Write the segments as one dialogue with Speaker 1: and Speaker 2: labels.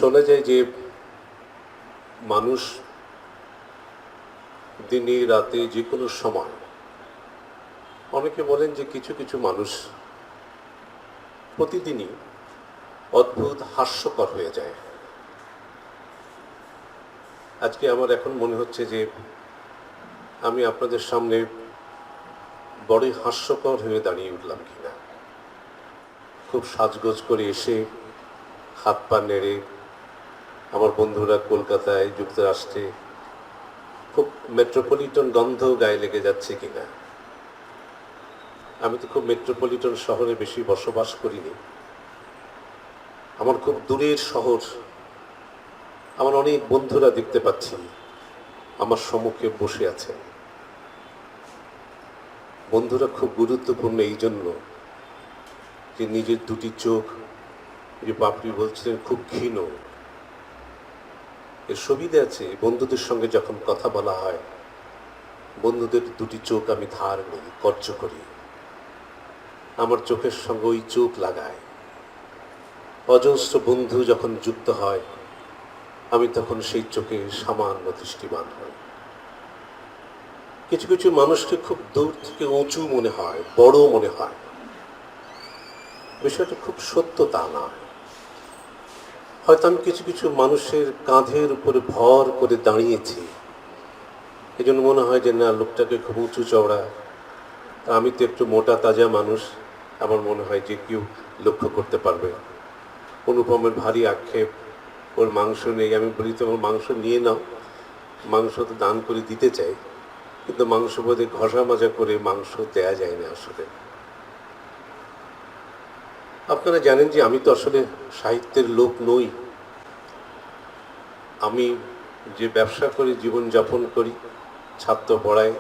Speaker 1: শোনা যায় যে মানুষ দিনে রাতে যে কোনো সময়, অনেকে বলেন যে কিছু কিছু মানুষ প্রতিদিনই অদ্ভুত হাস্যকর হয়ে যায়। আজকে আমার এখন মনে হচ্ছে যে আমি আপনাদের সামনে বড়ই হাস্যকর হয়ে দাঁড়িয়ে উঠলাম কিনা। খুব সাজগোজ করে এসে হাত পা নেড়ে আমার বন্ধুরা কলকাতায়, যুক্তরাষ্ট্রে খুব মেট্রোপলিটন গন্ধ গায়ে লেগে যাচ্ছে কিনা। আমি তো খুব মেট্রোপলিটন শহরে বেশি বসবাস করিনি। আমার খুব দূরের শহর, আমার অনেক বন্ধুরা দেখতে পাচ্ছি আমার সম্মুখে বসে আছে। বন্ধুরা খুব গুরুত্বপূর্ণ এই জন্য যে নিজের দুটি চোখ, যে বাপরি বলছিলেন খুব ক্ষীণ, এর সুবিধা আছে। বন্ধুদের সঙ্গে যখন কথা বলা হয়, বন্ধুদের দুটি চোখ আমি ধার নিই, কর্য করি, আমার চোখের সঙ্গে ওই চোখ লাগায়। অজস্র বন্ধু যখন যুক্ত হয়, আমি তখন সেই চোখে সামান্য দৃষ্টিমান হই। কিছু কিছু মানুষকে খুব দূর থেকে উঁচু মনে হয়, বড় মনে হয়। বিষয়টা খুব সত্য তা নয়। হয়তো আমি কিছু কিছু মানুষের কাঁধের উপরে ভর করে দাঁড়িয়েছি, এই জন্য মনে হয় যে না, লোকটাকে খুব উঁচু চওড়া। আমি তো একটু মোটা তাজা মানুষ, আমার মনে হয় যে কেউ লক্ষ্য করতে পারবে। অনুপমের ভারী আক্ষেপ, ওর মাংস নেই। আমি বলি, তোমার মাংস নিয়ে নাও, মাংস তো দান করে দিতে চাই, কিন্তু মাংস বোধে ঘষা মাজা করে মাংস দেয়া যায় না আসলে। আপনারা জানেন যে আমি তো আসলে সাহিত্যের লোক নই। আমি যে ব্যবসা করি, জীবনযাপন করি, ছাত্র পড়াই,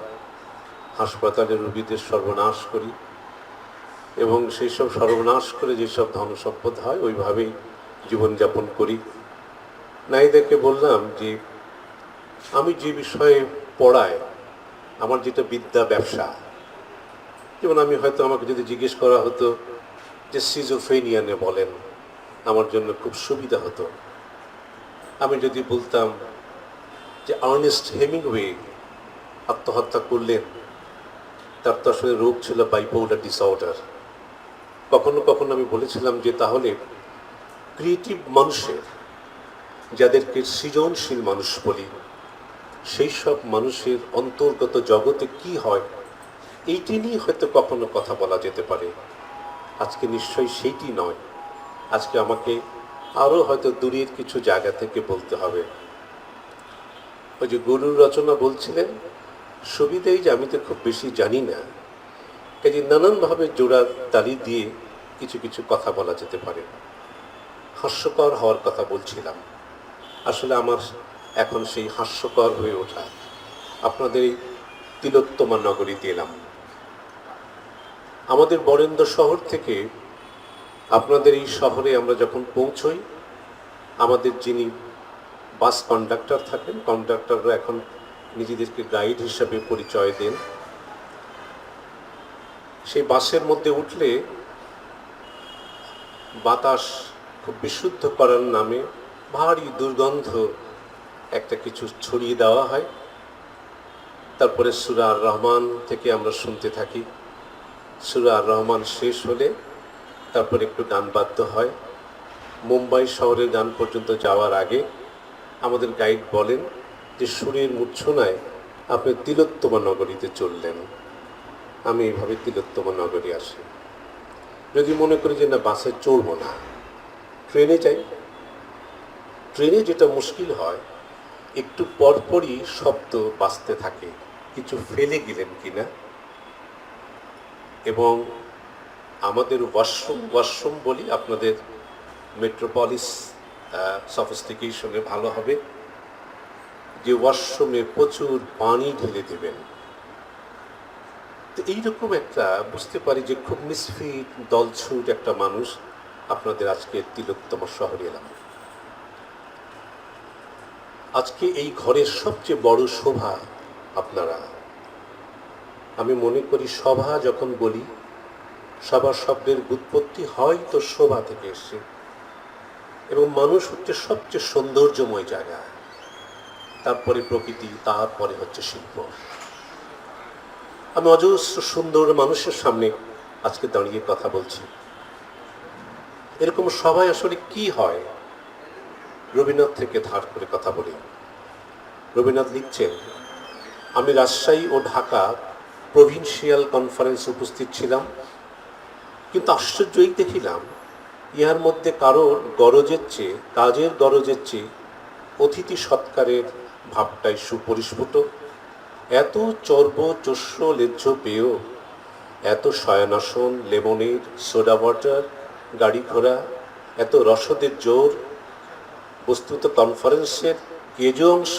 Speaker 1: হাসপাতালে রোগীদের সর্বনাশ করি, এবং সেই সব সর্বনাশ করে যেসব ধন সম্পদ হয় ওইভাবেই জীবনযাপন করি। নাইদাকে বললাম যে আমি যে বিষয়ে পড়াই, আমার যেটা বিদ্যা ব্যবসা, যেমন আমি হয়তো, আমাকে যদি জিজ্ঞেস করা হতো যে সিজোফ্রেনিয়ানে বলেন, আমার জন্য খুব সুবিধা হতো। আমি যদি বলতাম যে আর্নেস্ট হেমিংওয়ে আত্মহত্যা করলেন, তার তো আসলে রোগ ছিল বাইপোলার ডিসঅর্ডার। কখনো কখনো আমি বলেছিলাম যে তাহলে ক্রিয়েটিভ মানুষের, যাদেরকে সৃজনশীল মানুষ বলি, সেই সব মানুষের অন্তর্গত জগতে কি হয়, এইটি নিয়ে হয়তো কখনো কথা বলা যেতে পারে। আজকে নিশ্চয়ই সেইটি নয়। আজকে আমাকে আরও হয়তো দূরের কিছু জায়গা থেকে বলতে হবে। ওই যে গরুর রচনা বলছিলেন, সুবিধাই যে আমি তো খুব বেশি জানি না, কাজে নানানভাবে জোড়া তালি দিয়ে কিছু কিছু কথা বলা যেতে পারে। হাস্যকর হওয়ার কথা বলছিলাম। আসলে আমার এখন সেই হাস্যকর হয়ে ওঠা। আপনাদের এই তিলোত্তমা নগরীতে এলাম। আমাদের বরেন্দ্র শহর থেকে আপনাদের এই শহরে আমরা যখন পৌঁছই, আমাদের যিনি বাস কন্ডাক্টর থাকেন, কন্ডাক্টররা এখন নিজেদেরকে গাইড হিসাবে পরিচয় দেন। সেই বাসের মধ্যে উঠলে বাতাস খুব বিশুদ্ধ করার নামে ভারী দুর্গন্ধ একটা কিছু ছড়িয়ে দেওয়া হয়। তারপরে সূরা আর রহমান থেকে আমরা শুনতে থাকি। সূরা আর রহমান শেষ হলে তারপরে একটু গান বাদ্য হয়। মুম্বাই শহরের গান পর্যন্ত যাওয়ার আগে আমাদের গাইড বলেন যে সুরের মূর্ছনায় আপনি তিলোত্তমা নগরীতে চললেন। আমি এইভাবে তিলোত্তমা নগরী আসি। যদি মনে করি যে না, বাসে চড়বো না, ট্রেনে যাই। ট্রেনে যেটা মুশকিল হয়, একটু পরপরই শব্দ বাজতে থাকে, কিছু ফেলে গেলেন কিনা। এবং আমাদের ওয়াশরুম বলি, আপনাদের মেট্রোপলিস সফিস্টিকেশনে ভালো হবে যে ওয়াশরুমে প্রচুর পানি ঢেলে দেবেন। তো এইরকম একটা বুঝতে পারি যে খুব মিসফিট দলছুট একটা মানুষ আপনাদের আজকে তিলোত্তমা শহরে এলাম। আজকে এই ঘরের সবচেয়ে বড় শোভা আপনারা। আমি মনে করি সভা যখন বলি, সভা শব্দের উৎপত্তি হয়তো শোভা থেকে এসছে। এবং মানুষ হচ্ছে সবচেয়ে সৌন্দর্যময় জায়গা, তারপরে প্রকৃতি, তারপরে হচ্ছে শিল্প। আমি অজস্র সুন্দর মানুষের সামনে আজকে দাঁড়িয়ে কথা বলছি। এরকম সবাই আসলে কি হয়, রবীন্দ্রনাথ থেকে ধার করে কথা বলি। রবীন্দ্রনাথ লিখছেন, আমি রাজশাহী ও ঢাকা প্রভিন্সিয়াল কনফারেন্সে উপস্থিত ছিলাম, কিন্তু আশ্চর্যই দেখিলাম ইহার মধ্যে কারোর গরজের চেয়ে, কাজের গরজের চেয়ে অতিথি সৎকারের ভাবটাই সুপরিস্ফুট। এত চর্ব চস্য লেজ্জ পেয়, এত শয়নাসন, লেমনের, সোডা ওয়াটার, গাড়ি ঘোড়া, এত রসদের জোর। বস্তুত কনফারেন্সের কেজ অংশ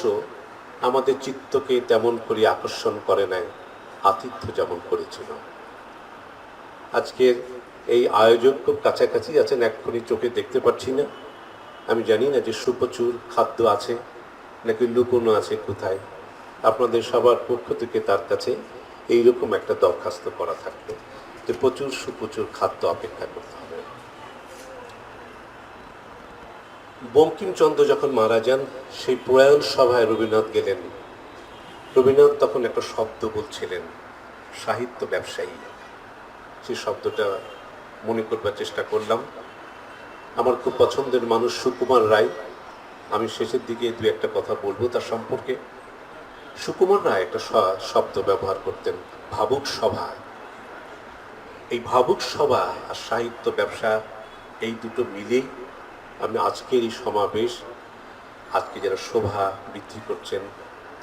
Speaker 1: আমাদের চিত্তকে তেমন করে আকর্ষণ করে নাই, আতিথ্য যেমন করেছিল। আজকের এই আয়োজক খুব কাছাকাছি আছেন, এক্ষুনি চোখে দেখতে পাচ্ছি না। আমি জানি না যে সুপ্রচুর খাদ্য আছে নাকি লুকোনো আছে কোথায়। আপনাদের সবার পক্ষ থেকে তার কাছে এইরকম একটা দরখাস্ত করা থাকবে যে প্রচুর সুপ্রচুর খাদ্য অপেক্ষা করতে হবে। বঙ্কিমচন্দ্র যখন মারা যান, সেই প্রয়াণ সভায় রবীন্দ্রনাথ গেলেন। রবীন্দ্রনাথ তখন একটা শব্দ বলছিলেন, সাহিত্য ব্যবসায়ী। সেই শব্দটা মনে করবার চেষ্টা করলাম। আমার খুব পছন্দের মানুষ সুকুমার রায়, আমি শেষের দিকে দু একটা কথা বলবো তার সম্পর্কে। সুকুমার রায় একটা শব্দ ব্যবহার করতেন, ভাবুক সভা। এই ভাবুক সভা আর সাহিত্য ব্যবসা, এই দুটো মিলেই আমি আজকের এই সমাবেশ, আজকে যারা শোভা বৃদ্ধি করছেন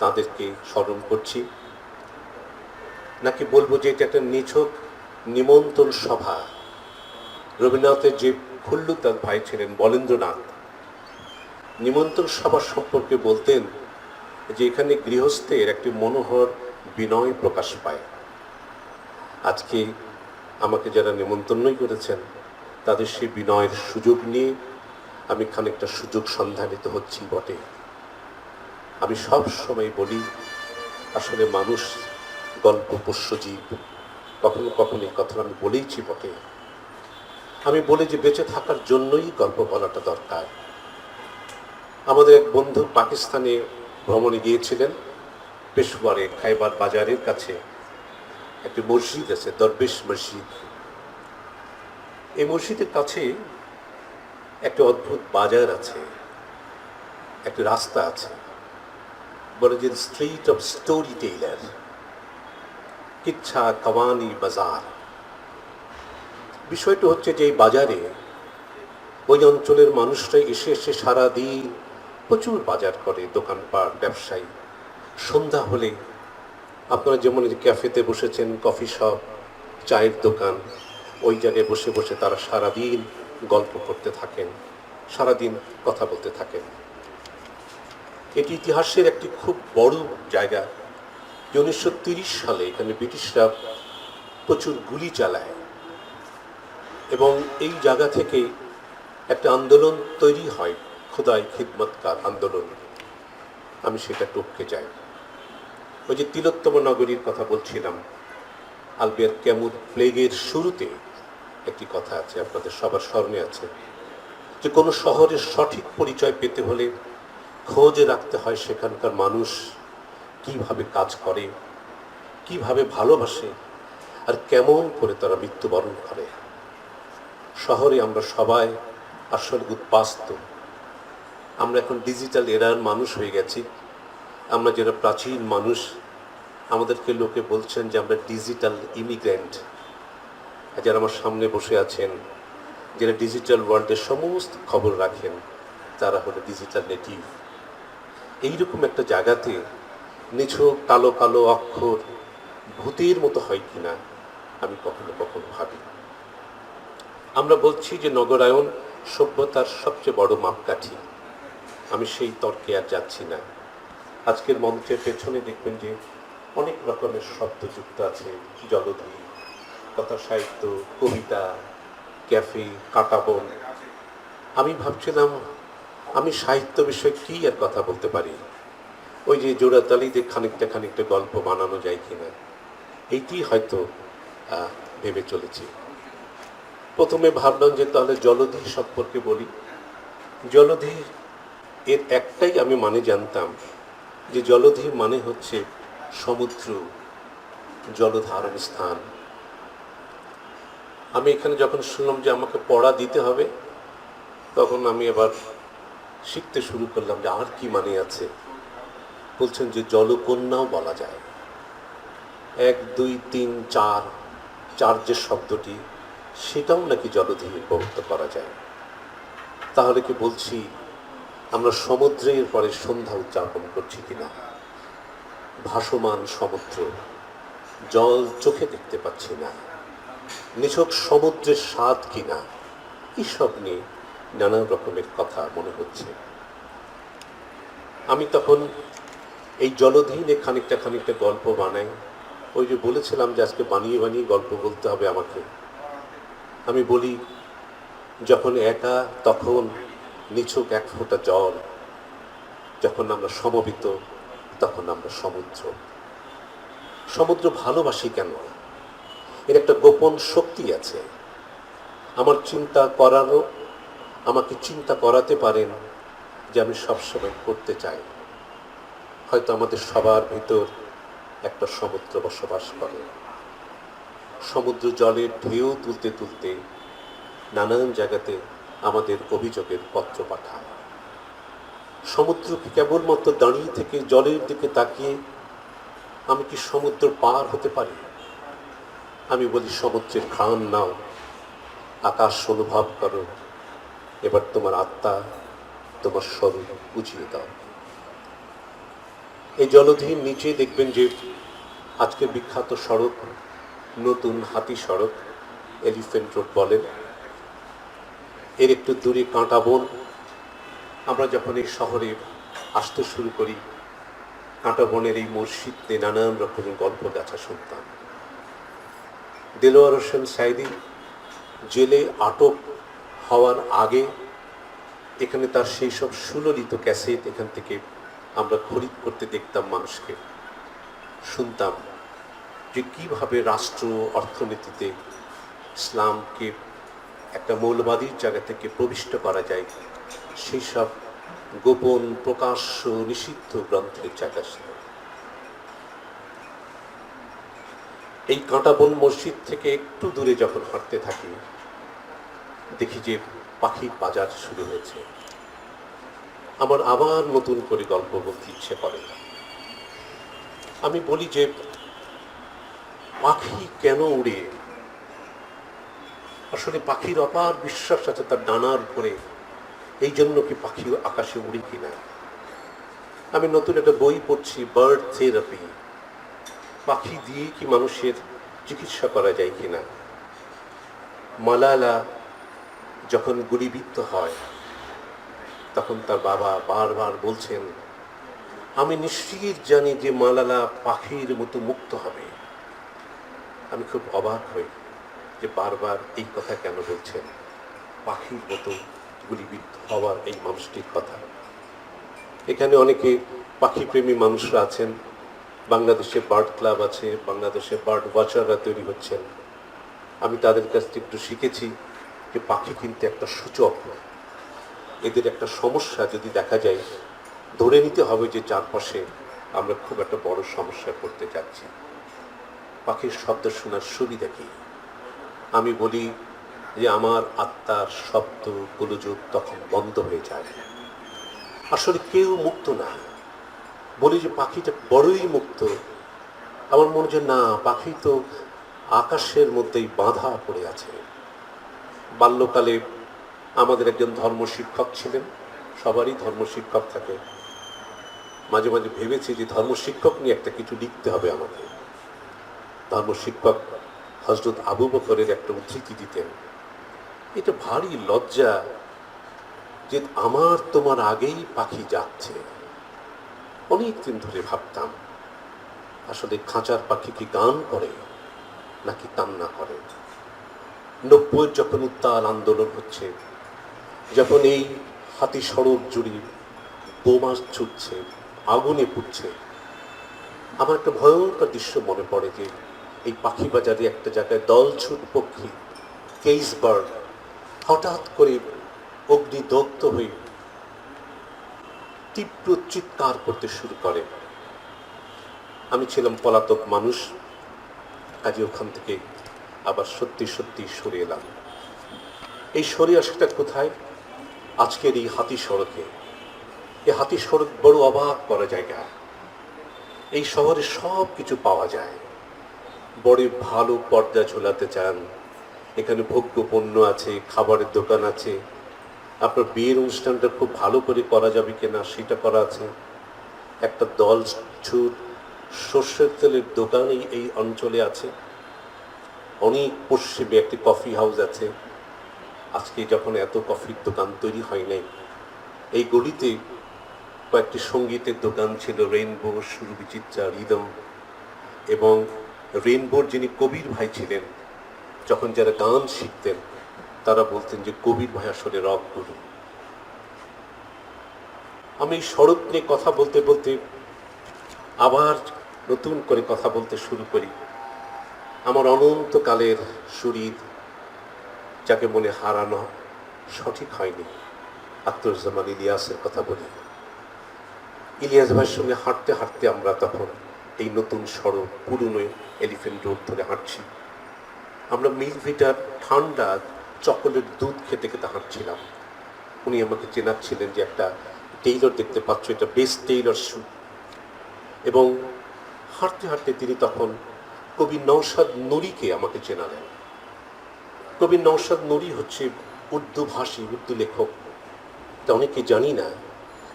Speaker 1: তাদেরকে স্মরণ করছি। নাকি বলবো যে এটা একটা নিছক নিমন্ত্রণ সভা। রবীন্দ্রনাথের যে খুল্লুতার ভাই ছিলেন বলেন্দ্রনাথ, নিমন্ত্রণ সভা সম্পর্কে বলতেন যে এখানে গৃহস্থের একটি মনোহর বিনয় প্রকাশ পায়। আজকে আমাকে যারা নিমন্ত্রণই করেছেন তাদের সেই বিনয়ের সুযোগ নিয়ে আমি খানিকটা সুযোগ সন্ধানিত হচ্ছি বটে। আমি সব সময় বলি, আসলে মানুষ গল্প পোষ্যজীব। কখনো কখনো এই কথা আমি বলেইছি বটে। আমি বলি যে বেঁচে থাকার জন্যই গল্প বলাটা দরকার। আমাদের এক বন্ধু পাকিস্তানে ভ্রমণে গিয়েছিলেন। পেশোয়ারে খাইবার বাজারের কাছে একটি মসজিদ আছে, দরবেশ মসজিদ। এই মসজিদের কাছে একটা অদ্ভুত বাজার আছে, একটা রাস্তা আছে, বলে যে স্ট্রিট অফ স্টোরি টেইলার, কিচ্ছা কাওয়ানি বাজার। বিষয়টা হচ্ছে যে এই বাজারে ওই অঞ্চলের মানুষরাই এসে এসে সারাদিন প্রচুর বাজার করে, দোকানপাট, ব্যবসায়ী। সন্ধ্যা হলে আপনারা যেমন ক্যাফেতে বসেছেন, কফি শপ, চায়ের দোকান, ওই জায়গায় বসে বসে তারা সারাদিন গল্প করতে থাকেন, সারাদিন কথা বলতে থাকেন। এটি ইতিহাসের একটি খুব বড় জায়গা। 1930 সালে এখানে ব্রিটিশরা প্রচুর গুলি চালায় এবং এই জায়গা থেকে একটা আন্দোলন তৈরি হয়, খোদাই খিদমতকার আন্দোলন। আমি সেটা টপকে যাই। ওই যে তিলোত্তম নগরীর কথা বলছিলাম, আলবেয়ার ক্যামুর প্লেগের শুরুতে একটি কথা আছে, আপনাদের সবার স্মরণে আছে, যে কোনো শহরের সঠিক পরিচয় পেতে হলে খোঁজ রাখতে হয় সেখানকার মানুষ কিভাবে কাজ করে, কিভাবে ভালোবাসে, আর কেমন করে তারা মৃত্যুবরণ করে। শহরে আমরা সবাই আসলে উদ্বাস্ত। আমরা এখন ডিজিটাল এরার মানুষ হয়ে গেছি। আমরা যারা প্রাচীন মানুষ, আমাদেরকে লোকে বলছেন যে আমরা ডিজিটাল ইমিগ্রেন্ট। যারা আমার সামনে বসে আছেন, যারা ডিজিটাল ওয়ার্ল্ডের সমস্ত খবর রাখেন, তারা হলো ডিজিটাল নেটিভ। এইরকম একটা জায়গাতে নিছক কালো কালো অক্ষর ভূতের মতো হয় কিনা আমি কখনো কখনো ভাবি। আমরা বলছি যে নগরায়ন সভ্যতার সবচেয়ে বড় মাপকাঠি। আমি সেই তর্কে আর যাচ্ছি না। আজকের মঞ্চের পেছনে দেখবেন যে অনেক রকমের শব্দ যুক্ত আছে, জলধি, কথা সাহিত্য, কবিতা, ক্যাফে, কাঁটাবন। আমি ভাবছিলাম আমি সাহিত্য বিষয়ে কী আর কথা বলতে পারি। ওই যে জোড়াতালিতে খানিকটা খানিকটা গল্প বানানো যায় কিনা, এইটি হয়তো ভেবে চলেছি। প্রথমে ভাবলাম যে তাহলে জলধি সম্পর্কে বলি। জলধি এর একটাই আমি মানে জানতাম, যে জলধি মানে হচ্ছে সমুদ্র, জলধারণ স্থান। আমি এখানে যখন শুনলাম যে আমাকে পড়া দিতে হবে, তখন আমি আবার শিখতে শুরু করলাম যে আর কি মানে আছে। বলছেন যে জলকন্যাও বলা যায়। 1 2 3 4 চার যে শব্দটি, সেটাও নাকি জলধি ব্যবহৃত করা যায়। তাহলে কি বলছি আমরা সমুদ্রের পরে সন্ধ্যা উদযাপন করছি কিনা? ভাসমান সমুদ্র, জল চোখে দেখতে পাচ্ছি না, নিছক সমুদ্রের স্বাদ কিনা, এইসব নিয়ে নানান রকমের কথা মনে হচ্ছে। আমি তখন এই জলধি নিয়ে খানিকটা খানিকটা গল্প বানাই। ওই যে বলেছিলাম যে আজকে বানিয়ে বানিয়ে গল্প বলতে হবে আমাকে। আমি বলি, যখন একা তখন নিছক 1 ফোঁটা জল, যখন আমরা সমবেত তখন আমরা সমুদ্র। সমুদ্র ভালোবাসি কেন? এর একটা গোপন শক্তি আছে। আমার চিন্তা করারও, আমাকে চিন্তা করাতে পারেন যে আমি সবসময় করতে চাই। হয়তো আমাদের সবার ভিতর একটা সমুদ্র বসবাস করে। সমুদ্র জলের ঢেউ তুলতে তুলতে নানান জায়গাতে আমাদের অভিযোগের পত্র পাঠায়। সমুদ্রকে কেবলমাত্র দাঁড়িয়ে থেকে জলের দিকে তাকিয়ে আমি কি সমুদ্র পার হতে পারি? আমি বলি, সমুদ্রের ঘ্রাণ নাও, আকাশ অনুভব করো, এবার তোমার আত্মা, তোমার শরীর বুঝিয়ে দাও। এই জলধির নিচে দেখবেন যে আজকে বিখ্যাত সড়ক, নতুন হাতি সড়ক, এলিফ্যান্ট রোড বলেন, এর একটু দূরে কাঁটা বন। আমরা যখন এই শহরে আসতে শুরু করি, কাঁটা বনের এই মসজিদে নানান রকমের গল্প গাথা শুনতাম। দেলোয়ার হোসেন সাইদি জেলে আটক হওয়ার আগে এখানে তার সেই সব সুললিত ক্যাসেট এখান থেকে আমরা খরিদ করতে দেখতাম মানুষকে। শুনতাম যে কীভাবে রাষ্ট্র অর্থনীতিতে ইসলামকে একটা মৌলবাদীর জায়গা থেকে প্রবিষ্ট করা যায়, সেই সব গোপন প্রকাশ্য নিষিদ্ধ গ্রন্থের জায়গা ছিল। এই কাঁটাবন মসজিদ থেকে একটু দূরে যখন হাঁটতে থাকি, দেখি যে পাখির বাজার শুরু হয়েছে। আমার আবার নতুন করে গল্প বলতে ইচ্ছে করে। আমি বলি যে পাখি কেন উড়ে? আসলে পাখির অপার বিশ্বাস আছে তার ডানার উপরে, এই জন্য কি পাখি আকাশে উড়ে কিনা। আমি নতুন একটা বই পড়ছি, বার্ড থেরাপি, পাখি দিয়ে কি মানুষের চিকিৎসা করা যায় কিনা। মালালা যখন গুলিবিদ্ধ হয়, তখন তার বাবা বারবার বলছেন, আমি নিশ্চিত জানি যে মালালা পাখির মতো মুক্ত হবে। আমি খুব অবাক হই যে বারবার এই কথা কেন বলছেন, পাখির মতো গুলিবিদ্ধ হওয়ার এই মানুষটির কথা। এখানে অনেকে পাখিপ্রেমী মানুষরা আছেন, বাংলাদেশে বার্ড ক্লাব আছে, বাংলাদেশে বার্ড ওয়াচাররা তৈরি হচ্ছেন। আমি তাদের কাছ থেকে একটু শিখেছি যে পাখি কিন্তু একটা সূচক। এদের একটা সমস্যা যদি দেখা যায়, ধরে নিতে হবে যে চারপাশে আমরা খুব একটা বড় সমস্যা করতে যাচ্ছি। পাখির শব্দ শোনার সুবিধা কি? আমি বলি যে আমার আত্মার শব্দ গোলযোগ তখন বন্ধ হয়ে যায়। আসলে কেউ মুক্ত না। বলি যে পাখিটা বড়ই মুক্ত। আমার মনে হয় না, পাখি তো আকাশের মধ্যেই বাঁধা পড়ে আছে। বাল্যকালে আমাদের একজন ধর্ম শিক্ষক ছিলেন, সবারই ধর্ম শিক্ষক থাকে। মাঝে মাঝে ভেবেছি যে ধর্ম শিক্ষক নিয়ে একটা কিছু লিখতে হবে আমাকে। ধর্ম শিক্ষক হযরত আবু বকরের একটা উদ্ধৃতি দিতেন, এটা ভারী লজ্জা যে আমার তোমার আগেই পাখি যাচ্ছে। অনেকদিন ধরে ভাবতাম, আসলে খাঁচার পাখি কি গান করে নাকি কান্না করে? 90 যখন উত্তাল আন্দোলন হচ্ছে, যখন এই হাতি সড়ক জুড়ে বোমা ছুটছে, আগুনে পুড়ছে, আমার একটা ভয়ঙ্কর দৃশ্য মনে পড়ে যে এই পাখি বাজারে একটা জায়গায় দলছুট পক্ষী, কেইস বার্ড, হঠাৎ করে অগ্নিদগ্ধ হয়ে তীব্র চিৎকার করতে শুরু করে। আমি ছিলাম পলাতক মানুষ, কাজে ওখান থেকে আবার সত্যি সত্যি সরে এলাম। এই সরে আসাটা কোথায়? আজকের এই হাতি সড়কে। এই হাতি সড়ক বড় অবাক করা জায়গা। এই শহরে সব কিছু পাওয়া যায়। বড় ভালো পর্দা ঝোলাতে চান, এখানে ভোগ্য পণ্য আছে, খাবারের দোকান আছে, আপনার বিয়ের অনুষ্ঠানটা খুব ভালো করে করা যাবে কিনা সেটা করা আছে। একটা দল ছুট সর্ষের তেলের দোকান এই অঞ্চলে আছে। অনেক পশ্চিমে একটি কফি হাউস আছে। আজকে যখন এত কফির দোকান তৈরি হয় নাই, এই গলিতে কয়েকটি সঙ্গীতের দোকান ছিল, রেইনবো, সুরবিচিত্রা, রিদম। এবং রেইনবোর যিনি কবির ভাই ছিলেন, যখন যারা গান শিখতেন তারা বলতেন যে কবির ভাই আসলে রক গুরু। আমি সড়ক নিয়ে কথা বলতে বলতে আবার নতুন করে কথা বলতে শুরু করি। আমার অনন্তকালের শরীর, যাকে মনে হারানো সঠিক হয়নি, আখতারুজ্জামান ইলিয়াসের কথা বলি। ইলিয়াস ভাইয়ের সঙ্গে হাঁটতে হাঁটতে আমরা তখন এই নতুন সড়ক পুরনো এলিফ্যান্ট রোড ধরে হাঁটছি। আমরা মিল্কভিটার ঠান্ডা চকোলেট দুধ খেতে খেতে হাঁটছিলাম। উনি আমাকে চেনাচ্ছিলেন যে একটা টেইলর দেখতে পাচ্ছ, এটা বেস্ট টেইলর শু। এবং হাঁটতে হাঁটতে তিনি তখন কবি নওশাদ নুরিকে আমাকে চেনালেন। কবি নওশাদ নুরি হচ্ছে উর্দু ভাষী, উর্দু লেখক। তা অনেকে জানি না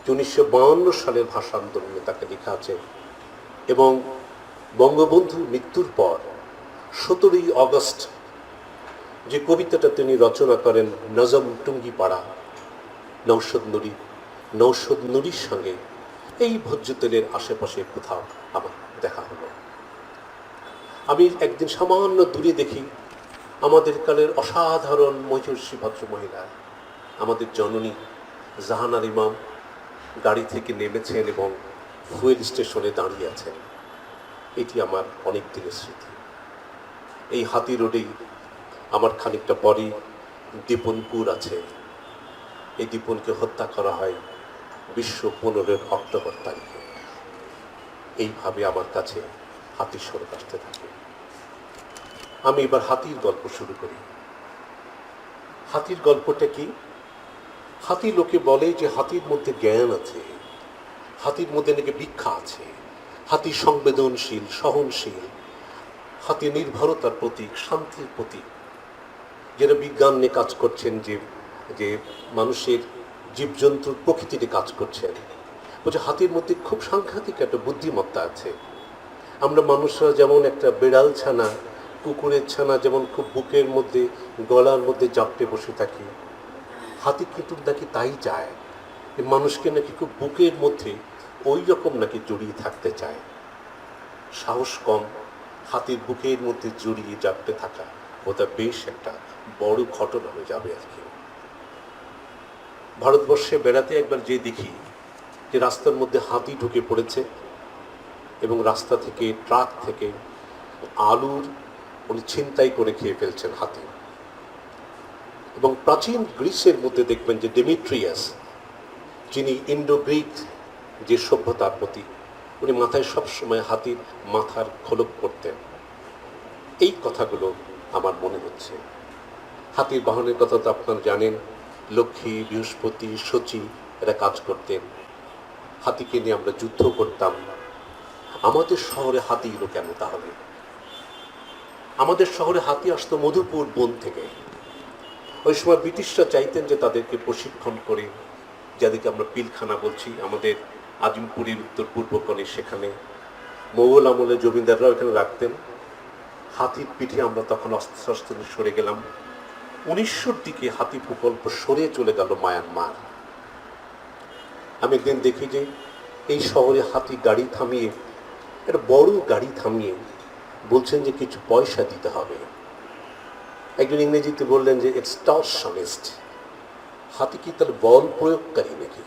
Speaker 1: যে 1952 সালের ভাষা আন্দোলনে তাকে লেখা আছে। এবং বঙ্গবন্ধু মৃত্যুর পর 17ই অগস্ট যে কবিতাটা তিনি রচনা করেন, নজম টুঙ্গিপাড়া, নওশাদ নুরির সঙ্গে এই ভোজ্য তেলের আশেপাশে কোথাও আমার দেখা হলো। আমি একদিন সামান্য দূরে দেখি আমাদের কালের অসাধারণ মজুর্ষী ভদ্র মহিলা, আমাদের জননী জাহানার ইমাম গাড়ি থেকে নেমেছেন এবং ফুয়েল স্টেশনে দাঁড়িয়ে আছেন। এটি আমার অনেক দিনের স্মৃতি। এই হাতি রোডেই আমার খানিকটা পরেই দীপনপুর আছে। এই দীপনকে হত্যা করা হয় 15 অক্টোবর তারিখে। এইভাবে আমার কাছে হাতির সড়ক আসতে থাকে। আমি এবার হাতির গল্প শুরু করি। হাতির গল্পটা কি? হাতি, লোকে বলে যে হাতির মধ্যে জ্ঞান আছে, হাতির মধ্যে নাকি ভিক্ষা আছে, হাতি সংবেদনশীল, সহনশীল, হাতি নির্ভরতার প্রতীক, শান্তির প্রতীক। যারা বিজ্ঞান নিয়ে কাজ করছেন, যে মানুষের জীবজন্তুর প্রকৃতিতে কাজ করছেন, বলছে হাতির মধ্যে খুব সাংঘাতিক একটা বুদ্ধিমত্তা আছে। আমরা মানুষরা যেমন একটা বেড়াল ছানা, কুকুরের ছানা যেমন খুব বুকের মধ্যে, গলার মধ্যে জাপটে বসে থাকি, হাতি কিন্তু নাকি তাই চায়, মানুষকে নাকি খুব বুকের মধ্যে ওই রকম নাকি জড়িয়ে থাকতে চায়। সাহস কম, হাতির বুকের মধ্যে জড়িয়ে জাপটে থাকা ওটা বেশ একটা বড় ঘটনা হয়ে যাবে আর কি। ভারতবর্ষে বেড়াতে একবার যে দেখি যে রাস্তার মধ্যে হাতি ঢুকে পড়েছে এবং রাস্তা থেকে, ট্রাক থেকে আলুর উনি ছিনতাই করে খেয়ে ফেলছেন হাতি। এবং প্রাচীন গ্রিসের মধ্যে দেখবেন যে ডেমিট্রিয়াস, যিনি ইন্ডো গ্রিক যে সভ্যতার প্রতি, উনি মাথায় সবসময় হাতির মাথার খোলক করতেন। এই কথাগুলো আমার মনে হচ্ছে। হাতির বাহনের কথা তো আপনারা জানেন, লক্ষ্মী, বৃহস্পতি, শচী এরা কাজ করতেন। হাতিকে নিয়ে আমরা যুদ্ধ করতাম। আমাদের শহরে হাতি এলো কেন তাহলে? আমাদের শহরে হাতি আসতো মধুপুর বন থেকে। ওই সময় ব্রিটিশরা চাইতেন যে তাদেরকে প্রশিক্ষণ করে, যাদেরকে আমরা পিলখানা বলছি, আমাদের আজিমপুরের উত্তর পূর্ব কোণে, সেখানে মোগল আমলে জমিদাররাও এখানে রাখতেন। হাতির পিঠে আমরা তখন আস্তে আস্তে সরে গেলাম। 1900-র দিকে হাতি প্রকল্প সরে চলে গেল মায়ানমার। আমি একদিন দেখি যে এই শহরে হাতি গাড়ি থামিয়ে, একটা বড় গাড়ি থামিয়ে বলছেন যে কিছু পয়সা দিতে হবে। একজন ইংরেজিতে বললেন যে এক্সটর্শনিস্ট। হাতি কি তাহলে বল প্রয়োগকারী নাকি?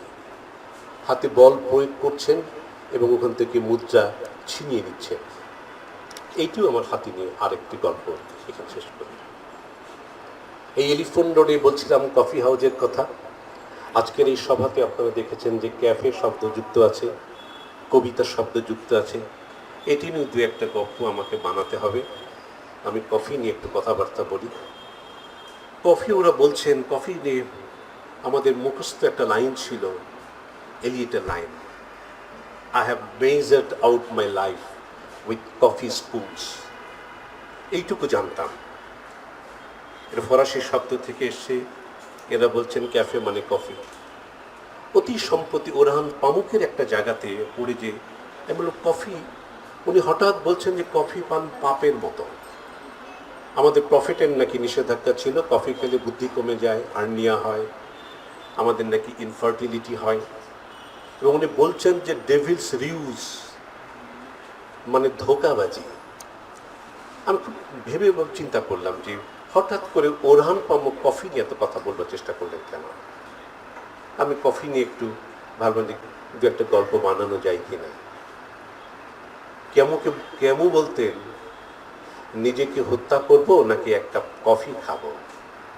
Speaker 1: হাতে বল প্রয়োগ করছেন এবং ওখান থেকে মুদ্রা ছিনিয়ে নিচ্ছেন। এইটিও আমার হাতি নিয়ে আরেকটি গল্প এখানে শেষ করি। এই এলিফ্যান্ট রোডে বলছিলাম কফি হাউজের কথা। আজকের এই সভাতে আপনারা দেখেছেন যে ক্যাফে শব্দ যুক্ত আছে, কবিতা শব্দ যুক্ত আছে। এটি নিয়ে দু একটা গল্প আমাকে বানাতে হবে। আমি কফি নিয়ে একটু কথাবার্তা বলি। কফি, ওরা বলছেন কফি নিয়ে আমাদের মুখস্থ একটা লাইন ছিল, এলিয়েটের line, I have measured out my life with coffee spoons. এইটুকু জানতাম। এটা ফরাসি শব্দ থেকে এসে, এরা বলছেন ক্যাফে মানে কফি। অতি সম্প্রতি ওরহান পামুকের একটা জায়গাতে পড়ে যে এমন কফি, উনি হঠাৎ বলছেন যে কফি পান পাপের মতো। আমাদের প্রফেটের নাকি নিষেধাজ্ঞা ছিল, কফি খেলে বুদ্ধি কমে যায়, হার্নিয়া হয়, আমাদের নাকি ইনফার্টিলিটি হয়। এবং উনি বলছেন যে ডেভিলস রিউজ মানে ধোঁকাবাজি। আমি খুব ভেবে চিন্তা করলাম যে হঠাৎ করে ওরহান পামুক কফি নিয়ে এত কথা বলবার চেষ্টা করলেন কেন। আমি কফি নিয়ে একটু ভাবলাম যে দু একটা গল্প বানানো যায় কিনা। কেমু বলতেন, নিজেকে হত্যা করব নাকি এক কাপ কফি খাবো,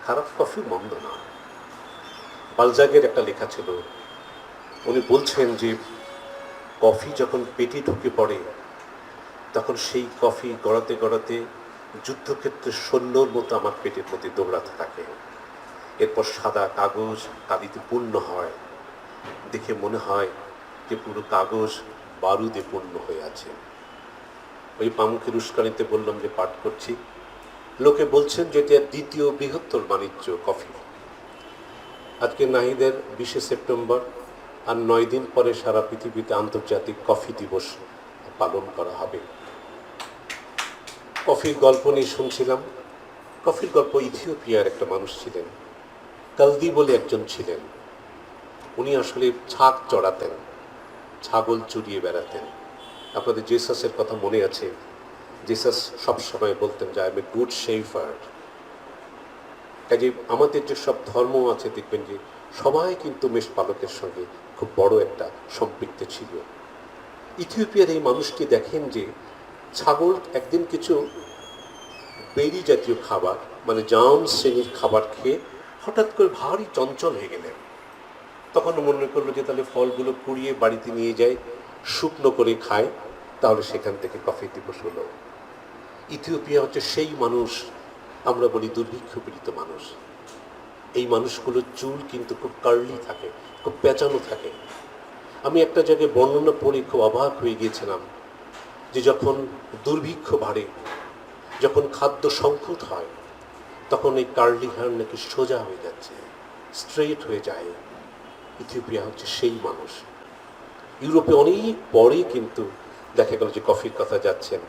Speaker 1: খারাপ কফি মন্দ না। বালজাগের একটা লেখা ছিল, উনি বলছেন যে কফি যখন পেটে ঢুকে পড়ে তখন সেই কফি গড়াতে গড়াতে যুদ্ধক্ষেত্রে সৈন্যর মতো আমার পেটের প্রতি দৌড়াতে থাকে। এরপর সাদা কাগজ কালিতে পূর্ণ হয়, দেখে মনে হয় যে পুরো কাগজ বারুদে পূর্ণ হয়ে আছে। ওই পামুকের উস্কানিতে বললাম যে পাঠ করছি। লোকে বলছেন যে এটা দ্বিতীয় বৃহত্তর বাণিজ্য কফি। আজকে নাহিদের 20শে সেপ্টেম্বর, আর 9 দিন পরে সারা পৃথিবীতে আন্তর্জাতিক কফি দিবস পালন করা হবে। কফির গল্প নিয়ে শুনছিলাম। কফির গল্প, ইথিওপিয়ার একটা মানুষ ছিলেন, কালদি বলে একজন ছিলেন। উনি আসলে ছাগ চড়াতেন, ছাগল চড়িয়ে বেড়াতেন। আপনাদের জেসাসের কথা মনে আছে, জেসাস সবসময় বলতেন যে I M a good shepherd. কাজে আমাদের যে সব ধর্ম আছে দেখবেন যে সবাই কিন্তু মেষপালকের সঙ্গে খুব বড় একটা সম্পৃক্ত ছিল। ইথিওপিয়ার এই মানুষটি দেখেন যে ছাগল একদিন কিছু বেরি জাতীয় খাবার মানে জাম শ্রেণীর খাবার খেয়ে হঠাৎ করে ভারী চঞ্চল হয়ে গেলেন। তখন মনে করলো যে তাহলে ফলগুলো কুড়িয়ে বাড়িতে নিয়ে যায়, শুকনো করে খায়, তাহলে সেখান থেকে কফি দিবস হলো। ইথিওপিয়া হচ্ছে সেই মানুষ, আমরা বলি দুর্ভিক্ষ পীড়িত মানুষ। এই মানুষগুলোর চুল কিন্তু খুব কার্লি থাকে, খুব পেঁচানো থাকে। আমি একটা জায়গায় বর্ণনা পড়ে খুব অবাক হয়ে গিয়েছিলাম যে যখন দুর্ভিক্ষ বাড়ে, যখন খাদ্য সংকট হয়, তখন এই কার্লি হেয়ার নাকি সোজা হয়ে যাচ্ছে, স্ট্রেট হয়ে যায়। ইথিওপিয়া হচ্ছে সেই মানুষ। ইউরোপে অনেক পরে কিন্তু দেখা গেল যে কফির কথা যাচ্ছেন।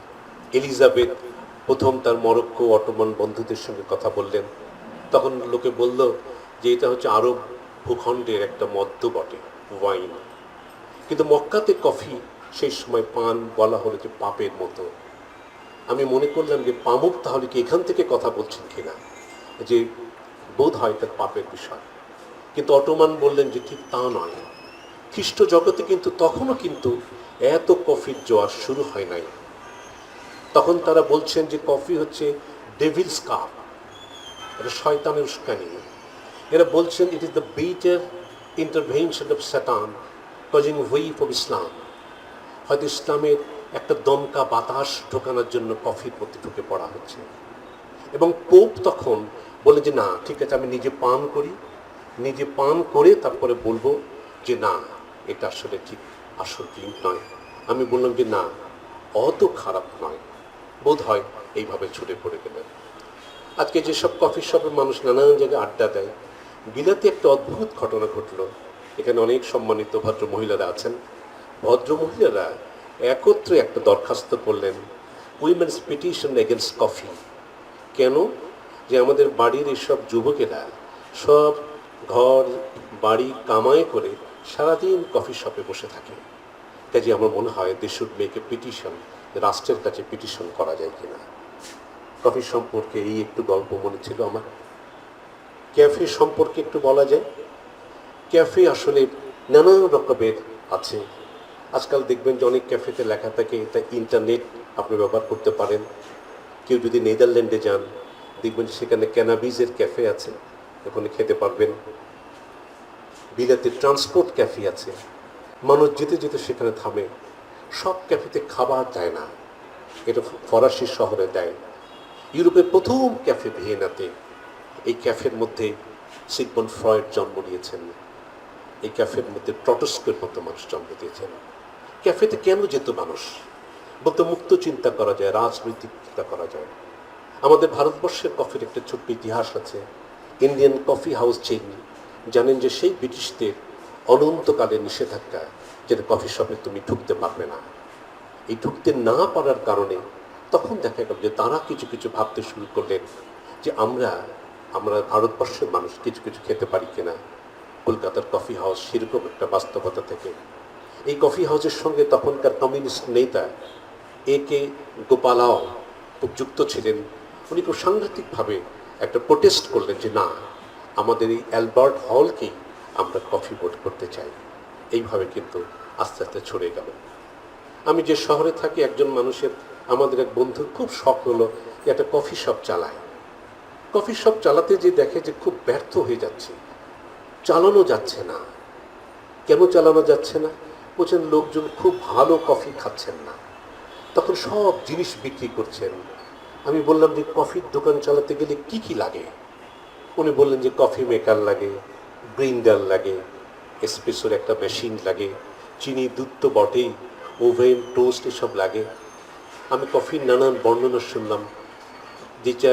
Speaker 1: এলিজাবেথ প্রথম তার মরক্কো অটোমান বন্ধুদের সঙ্গে কথা বললেন, তখন লোকে বলল যে এটা হচ্ছে আরব ভূখণ্ডের একটা মদ্য বটে, ওয়াইন। কিন্তু মক্কাতে কফি সেই সময় পান বলা হলো যে পাপের মতো। আমি মনে করলাম যে পামুক তাহলে কি এখান থেকে কথা বলছেন কিনা, যে বোধ হয় তার পাপের বিষয়। কিন্তু অটোমান বললেন যে ঠিক তা নয়। খ্রিস্ট জগতে কিন্তু তখনও কিন্তু এত কফির জোয়ার শুরু হয় নাই। তখন তারা বলছেন যে কফি হচ্ছে ডেভিলস কাপ, এটা শয়তানের উস্কানি। এরা বলছেন it is the bitter intervention of Satan causing wave of Islam. হয়তো ইসলামের একটা দমকা বাতাস ঢোকানোর জন্য কফির প্রতি ঢুকে পড়া হচ্ছে। এবং পোপ তখন বলে যে না ঠিক আছে, আমি নিজে পান করি, নিজে পান করে তারপরে বলবো যে না এটা আসলে ঠিক আসল ড্রিঙ্ক নয়। আমি বললাম যে না, অত খারাপ নয়, বোধ হয় এইভাবে ছুটে পড়ে গেলেন। আজকে যেসব কফি শপের মানুষ নানান জায়গায় আড্ডা দেয়, বিলাতে একটা অদ্ভুত ঘটনা ঘটলো। এখানে অনেক সম্মানিত ভদ্র মহিলারা আছেন। ভদ্র মহিলারা একত্রে একটা দরখাস্ত করলেন, উইমেন্স পিটিশন এগেনস্ট কফি। কেন? যে আমাদের বাড়ির এইসব যুবকেরা সব ঘর বাড়ি কামাই করে সারাদিন কফি শপে বসে থাকে। কাজে আমার মনে হয় they should make a petition, রাষ্ট্রের কাছে পিটিশন করা যায় কিনা। কফি সম্পর্কে এই একটু গল্প মনে ছিল আমার। ক্যাফে সম্পর্কে একটু বলা যায়। ক্যাফে আসলে নানা রকমের আছে। আজকাল দেখবেন যে অনেক ক্যাফেতে লেখা থাকে এটা ইন্টারনেট আপনি ব্যবহার করতে পারেন। কেউ যদি নেদারল্যান্ডে যান দেখবেন সেখানে ক্যানাবিজের ক্যাফে আছে, ওখানে খেতে পারবেন। বিলাতে ট্রান্সপোর্ট ক্যাফে আছে, মানুষ যেতে যেতে সেখানে থামে। সব ক্যাফেতে খাবার দেয় না, এটা ফরাসি শহরে দেয়। ইউরোপের প্রথম ক্যাফে ভিয়েনাতে, এই ক্যাফের মধ্যে সিগমন্ড ফ্রয়েড জন্ম নিয়েছেন, এই ক্যাফের মধ্যে ট্রটস্কের মতো মানুষ জন্ম দিয়েছেন। ক্যাফেতে কেন যেত মানুষ? বলতে মুক্ত চিন্তা করা যায়, রাজনৈতিক চিন্তা করা যায়। আমাদের ভারতবর্ষের কফির একটা ছোট্ট ইতিহাস আছে। ইন্ডিয়ান কফি হাউস চেইন, জানেন যে সেই ব্রিটিশদের অনন্তকালের নিষেধাজ্ঞা, যেটা কফি শপে তুমি ঢুকতে পারবে না। এই ঢুকতে না পারার কারণে তখন দেখা গেল যে তারা কিছু কিছু ভাবতে শুরু করলেন যে আমরা ভারতবর্ষের মানুষ কিছু কিছু খেতে পারি কিনা। কলকাতার কফি হাউস সেরকম একটা বাস্তবতা থেকে এই কফি হাউসের সঙ্গে তখনকার কমিউনিস্ট নেতা A.K. গোপালাও খুব যুক্ত ছিলেন। উনি খুব সাংঘাতিকভাবে একটা প্রোটেস্ট করলেন যে না, আমাদের এই অ্যালবার্ট হলকেই আমরা কফি বোর্ড করতে চাই। এইভাবে কিন্তু আস্তে আস্তে ছড়ে গেল। আমি যে শহরে থাকি, একজন মানুষের, আমাদের এক বন্ধুর খুব শখ হলো একটা কফি শপ চালায়। কফি শপ চালাতে যে দেখে যে খুব ব্যর্থ হয়ে যাচ্ছে, চালানো যাচ্ছে না। কেন চালানো যাচ্ছে না? বলছেন লোকজন খুব ভালো কফি খাচ্ছেন না, তখন সব জিনিস বিক্রি করছেন। আমি বললাম যে কফির দোকান চালাতে গেলে কি কি লাগে? উনি বললেন যে কফি মেকার লাগে, গ্রিন্ডার লাগে, এসপ্রেসোর একটা মেশিন লাগে, চিনি দুধ তো বটেই, ওভেন, টোস্ট এসব লাগে। আমি কফির নানান বর্ণনা শুনলাম, যেটা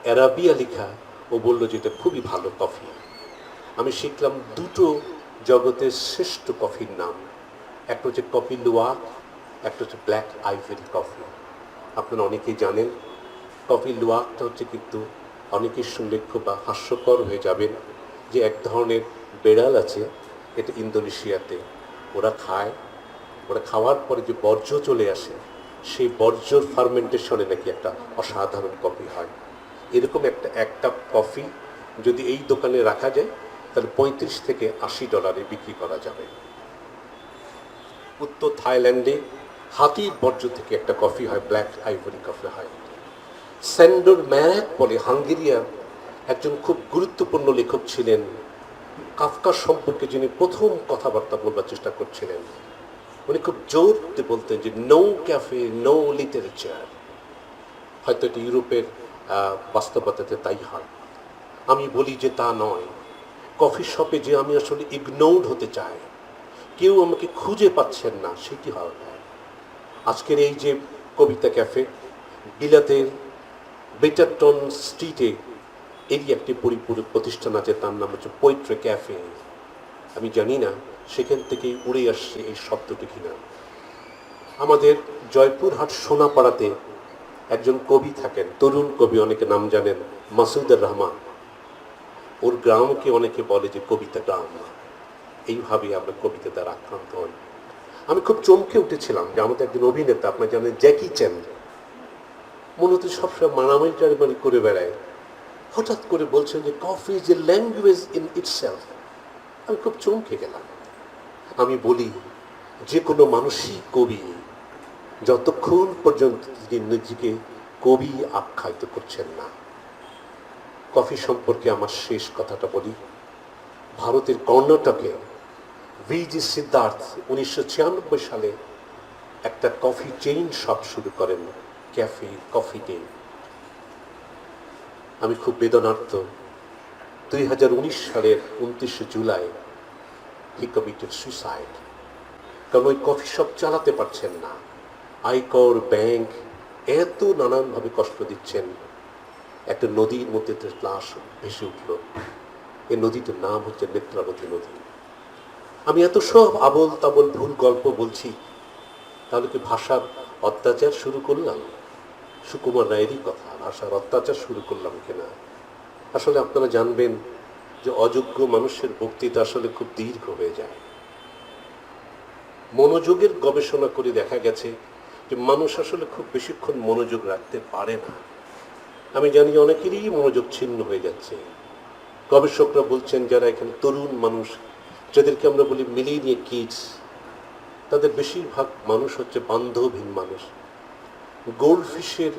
Speaker 1: অ্যারাবিয়া লেখা, ও বলল যে এটা খুবই ভালো কফি। আমি শিখলাম দুটো জগতের শ্রেষ্ঠ কফির নাম, একটা হচ্ছে কফি লুওয়াক, একটা হচ্ছে ব্ল্যাক আইভরি কফি। আপনারা অনেকেই জানেন কফি লুওয়াকটা হচ্ছে, কিন্তু অনেকের শুনলে খুব হাস্যকর হয়ে যাবেন, যে এক ধরনের বেড়াল আছে, এটা ইন্দোনেশিয়াতে ওরা খায়। ওরা খাওয়ার পরে যে বর্জ্য চলে আসে, সেই বর্জ্যর ফার্মেন্টেশনে নাকি একটা অসাধারণ কফি হয়। এরকম এক কাপ কফি যদি এই দোকানে রাখা যায় তাহলে $35 থেকে $80 বিক্রি করা যাবে। উত্তর থাইল্যান্ডে হাতির বর্জ্য থেকে একটা কফি হয়, ব্ল্যাক আইভরি কফি হয়। স্যান্ডর ম্যারাক বলে হাঙ্গেরিয়ার একজন খুব গুরুত্বপূর্ণ লেখক ছিলেন, কাফকার সম্পর্কে যিনি প্রথম কথাবার্তা বলবার চেষ্টা করছিলেন। উনি খুব জোর দিয়ে বলতেন যে নো ক্যাফে, নো লিটারেচার। হয়তো এটি ইউরোপের বাস্তবতাতে তাই হয়। আমি বলি যে তা নয়। কফি শপে যে আমি আসলে ইগনোর্ড হতে চাই, কেউ আমাকে খুঁজে পাচ্ছেন না, সেটি হয়। আজকের এই যে কবিতা ক্যাফে, বিলাতের বেটারটন স্ট্রিটে এরই একটি পরিপূরক প্রতিষ্ঠান আছে, তার নাম হচ্ছে পোয়েট্রি ক্যাফে। আমি জানি না সেখান থেকেই উড়ে আসছে এই শব্দটি কিনা। আমাদের জয়পুরহাট সোনাপাড়াতে একজন কবি থাকেন, তরুণ কবি, অনেকে নাম জানেন, মাসুদুর রহমান। ওর গ্রামকে অনেকে বলে যে কবিতা গ্রাম। এইভাবে আমরা কবিতা দ্বারা আক্রান্ত হই। আমি খুব চমকে উঠেছিলাম যে আমাদের একজন অভিনেতা, আপনার জানেন জ্যাকি চ্যান, মূলত সবসময় মারামারি টারামারি করে বেড়ায়, হঠাৎ করে বলছেন যে coffee is a language in itself. আমি খুব চমকে গেলাম। আমি বলি যে কোনো মানুষই কবি, যতক্ষণ পর্যন্ত তিনি নিজেকে কবি আখ্যায়িত করছেন না। কফি সম্পর্কে আমার শেষ কথাটা বলি। ভারতের কর্ণাটকে ভিজি সিদ্ধার্থ 1996 সালে একটা কফি চেইন শপ শুরু করেন, ক্যাফে কফি ডে। আমি খুব বেদনার্থ। 2019 সালের 29 জুলাই হি কমিটেড সুইসাইড। কারণ ওই কফি শপ চালাতে পারছেন না, আয়কর, ব্যাংক এত নানানভাবে কষ্ট দিচ্ছেন। একটা নদীর মধ্যে লাশ ভেসে উঠল, এই নদীটার নাম হচ্ছে নেত্রাবতী নদী। আমি এত সব আবল তাবল ভুল গল্প বলছি, তাহলে কি ভাষার অত্যাচার শুরু করলাম? সুকুমার রায়েরই কথা, ভাষার অত্যাচার শুরু করলাম কিনা? আসলে আপনারা জানবেন যে অযোগ্য মানুষের বক্তৃতা আসলে খুব দীর্ঘ হয়ে যায়। মনোযোগের গবেষণা করে দেখা গেছে যে মানুষ আসলে খুব বেশিক্ষণ মনোযোগ রাখতে পারে না। আমি জানি অনেকেরই মনোযোগ ছিন্ন হয়ে যাচ্ছে। গবেষকরা বলছেন যারা এখানে তরুণ মানুষ, যাদেরকে আমরা বলি মিলেনিয়াল কিডস, তাদের বেশিরভাগ মানুষ হচ্ছে বান্ধবহীন মানুষ। গোল্ডফিশের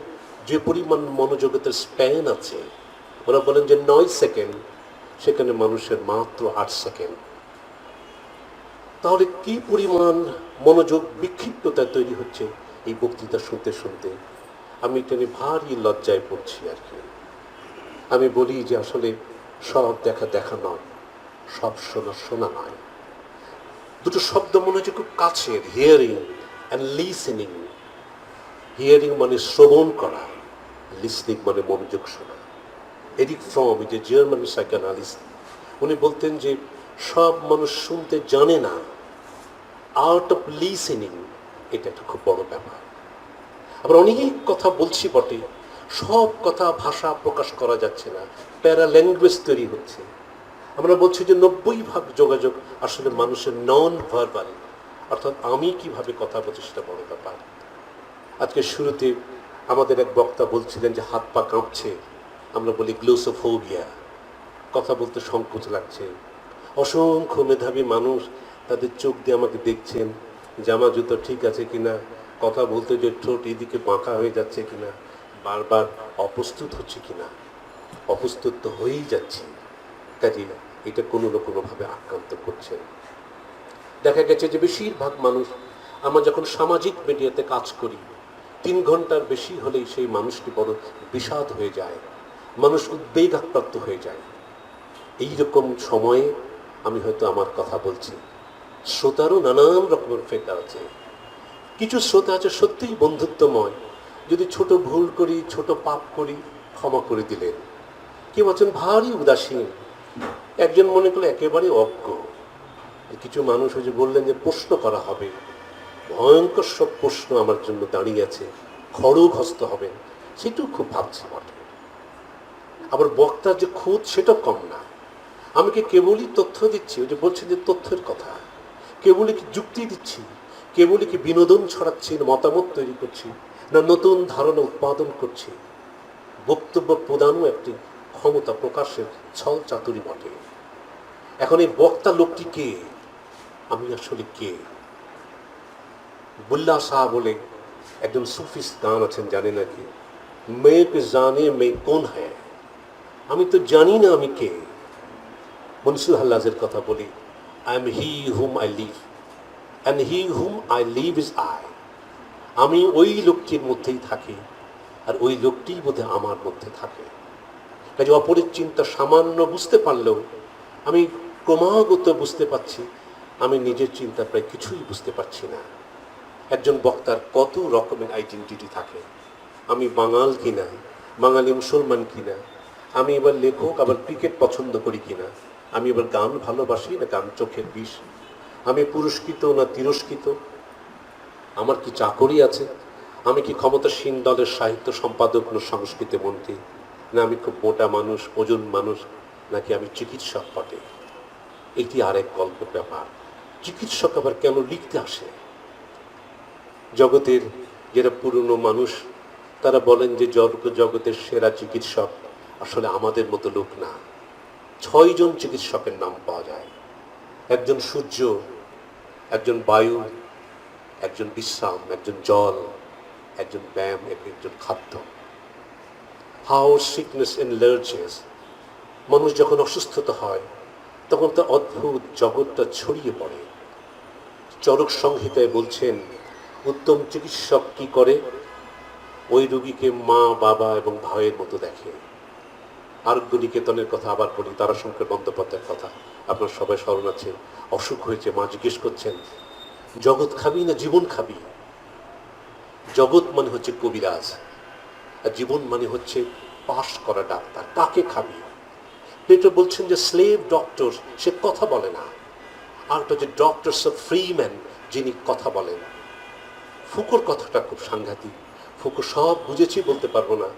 Speaker 1: যে পরিমাণ মনোযোগের স্প্যান আছে, ওরা বলেন যে 9 সেকেন্ড, সেখানে মানুষের মাত্র 8 সেকেন্ড। তাহলে কি পরিমাণ মনোযোগ বিক্ষিপ্ততা তৈরি হচ্ছে এই বক্তৃতা শুনতে শুনতে। আমি এটা নিয়ে ভারী লজ্জায় পড়ছি আর কি। আমি বলি যে আসলে সব দেখা দেখা নয়, সব শোনা শোনা নয়। দুটো শব্দ মনে হচ্ছে খুব কাছের, হিয়ারিং অ্যান্ড লিসেনিং। হিয়ারিং মানে শ্রবণ করা, লিসনিং মানে মনোযোগ শোনা। এরিক ফ্রম, যে জার্মান সাইকোঅ্যানালিস্ট, উনি বলতেন যে সব মানুষ শুনতে জানে না, আর্ট অফ লিসেনিং এটা একটা খুব বড় ব্যাপার। আবার অনেক কথা বলছি বটে, সব কথা ভাষা প্রকাশ করা যাচ্ছে না, প্যারা ল্যাঙ্গুয়েজ তৈরি হচ্ছে। আমরা বলছি যে 90% যোগাযোগ আসলে মানুষের নন ভার্বাল, অর্থাৎ আমি কিভাবে কথা বলছি সেটা বড় ব্যাপার। আজকে শুরুতে আমাদের এক বক্তা বলছিলেন যে হাত পা কাঁপছে, আমরা বলি গ্লোসোফোবিয়া, কথা বলতে সংকোচ লাগছে। অসংখ্য মেধাবী মানুষ তাদের চোখ দিয়ে আমাকে দেখছেন, জামা জুতো ঠিক আছে কিনা, কথা বলতে যে ঠোঁট এদিকে বাঁকা হয়ে যাচ্ছে কিনা, বারবার অপ্রস্তুত হচ্ছে কিনা। অপ্রস্তুত তো হয়েই যাচ্ছে, কাজে এটা কোনো না কোনোভাবে আক্রান্ত করছেন। দেখা গেছে যে বেশিরভাগ মানুষ, আমরা যখন সামাজিক মিডিয়াতে কাজ করি, 3 ঘন্টার বেশি হলেই সেই মানুষটি বড় বিষাদ হয়ে যায়, মানুষ উদ্বেগাক্রান্ত হয়ে যায়। এইরকম সময়ে আমি হয়তো আমার কথা বলছি, শ্রোতারও নানান রকমের ফেকা আছে। কিছু শ্রোতা আছে সত্যিই বন্ধুত্বময়, যদি ছোট ভুল করি, ছোট পাপ করি, ক্ষমা করে দিলেন। কেউ আছেন ভারী উদাসীন, একজন মনে করলে একেবারে অজ্ঞ। কিছু মানুষ ওই যে বললেন যে প্রশ্ন করা হবে, ভয়ঙ্কর সব প্রশ্ন আমার জন্য দাঁড়িয়ে আছে, খড়গহস্ত হবেন, সেটাও খুব ভাবছি বটে। আবার বক্তার যে খুঁত সেটাও কম না। আমি কি কেবলই তথ্য দিচ্ছি, ওই যে বলছি যে তথ্যের কথা, কেবলই কি যুক্তি দিচ্ছি, কেবলই কি বিনোদন ছড়াচ্ছি, মতামত তৈরি করছি, না নতুন ধারণা উৎপাদন করছি। বক্তব্য প্রদানও একটি ক্ষমতা প্রকাশের ছল চাতুরি বটে। এখন এই বক্তা লোকটি কে, আমি আসলে কে? বুল্লা শাহ বলে একজন সুফিস গান আছেন, জানে নাকি? মে কে জানে মে কোন হ্যায়, আমি তো জানি না আমি কে। মনসুর হাল্লাজের কথা বলি, I am he whom I love and he whom I love is I. আমি ওই লোকটির মধ্যেই থাকি, আর ওই লোকটিই বোধহয় আমার মধ্যে থাকে। কাজে অপরের চিন্তা সামান্য বুঝতে পারলেও আমি ক্রমাগত বুঝতে পারছি আমি নিজের চিন্তা প্রায় কিছুই বুঝতে পারছি না। একজন বক্তার কত রকমের আইডেন্টিটি থাকে, আমি বাঙাল কিনা, বাঙালি মুসলমান কিনা, আমি এবার লেখক আবার ক্রিকেট পছন্দ করি কিনা, আমি এবার গান ভালোবাসি না গান চোখের বিষ, আমি পুরস্কৃত না তিরস্কৃত, আমার কি চাকরি আছে, আমি কি ক্ষমতাসীন দলের সাহিত্য সম্পাদক না সংস্কৃতি মন্ত্রী, না আমি খুব মোটা মানুষ, ওজন মানুষ, নাকি আমি চিকিৎসক বটে। এটি আরেক গল্পের ব্যাপার। চিকিৎসক আবার কেন লিখতে আসে? জগতের যারা পুরনো মানুষ তারা বলেন যে জগতের সেরা চিকিৎসক আসলে আমাদের মতো লোক না। 6 জন চিকিৎসকের নাম পাওয়া যায়। একজন সূর্য, একজন বায়ু, একজন বিশ্রাম, একজন জল, একজন ব্যায়াম, একজন খাদ্য। হাউ সিকনেস এনলার্জেস, মানুষ যখন অসুস্থতা হয় তখন তার অদ্ভুত জগৎটা ছড়িয়ে পড়ে। চরক সংহিতায় বলছেন, উত্তম চিকিৎসক কি করে? ওই রোগীকে মা, বাবা এবং ভাইয়ের মতো দেখে। আরোগ্য নিকেতনের কথা আবার বলি, তারাশঙ্কর বন্দ্যোপাধ্যায়ের কথা আপনার সবাই স্মরণ আছে। অসুখ হয়েছে, মা জিজ্ঞেস করছেন, জগৎ খাবি না জীবন খাবি? জগৎ মানে হচ্ছে কবিরাজ, আর জীবন মানে হচ্ছে পাশ করা ডাক্তার। কাকে খাবি? প্লেটো বলছেন যে স্লেভ ডক্টর, সে কথা বলে না। আর একটা যে ডক্টরস অফ ফ্রিম্যান, যিনি কথা বলেন। ফুকোর কথাটা খুব সাংঘাতিক। ফুকো সব বুঝেছি বলতে পারবো না।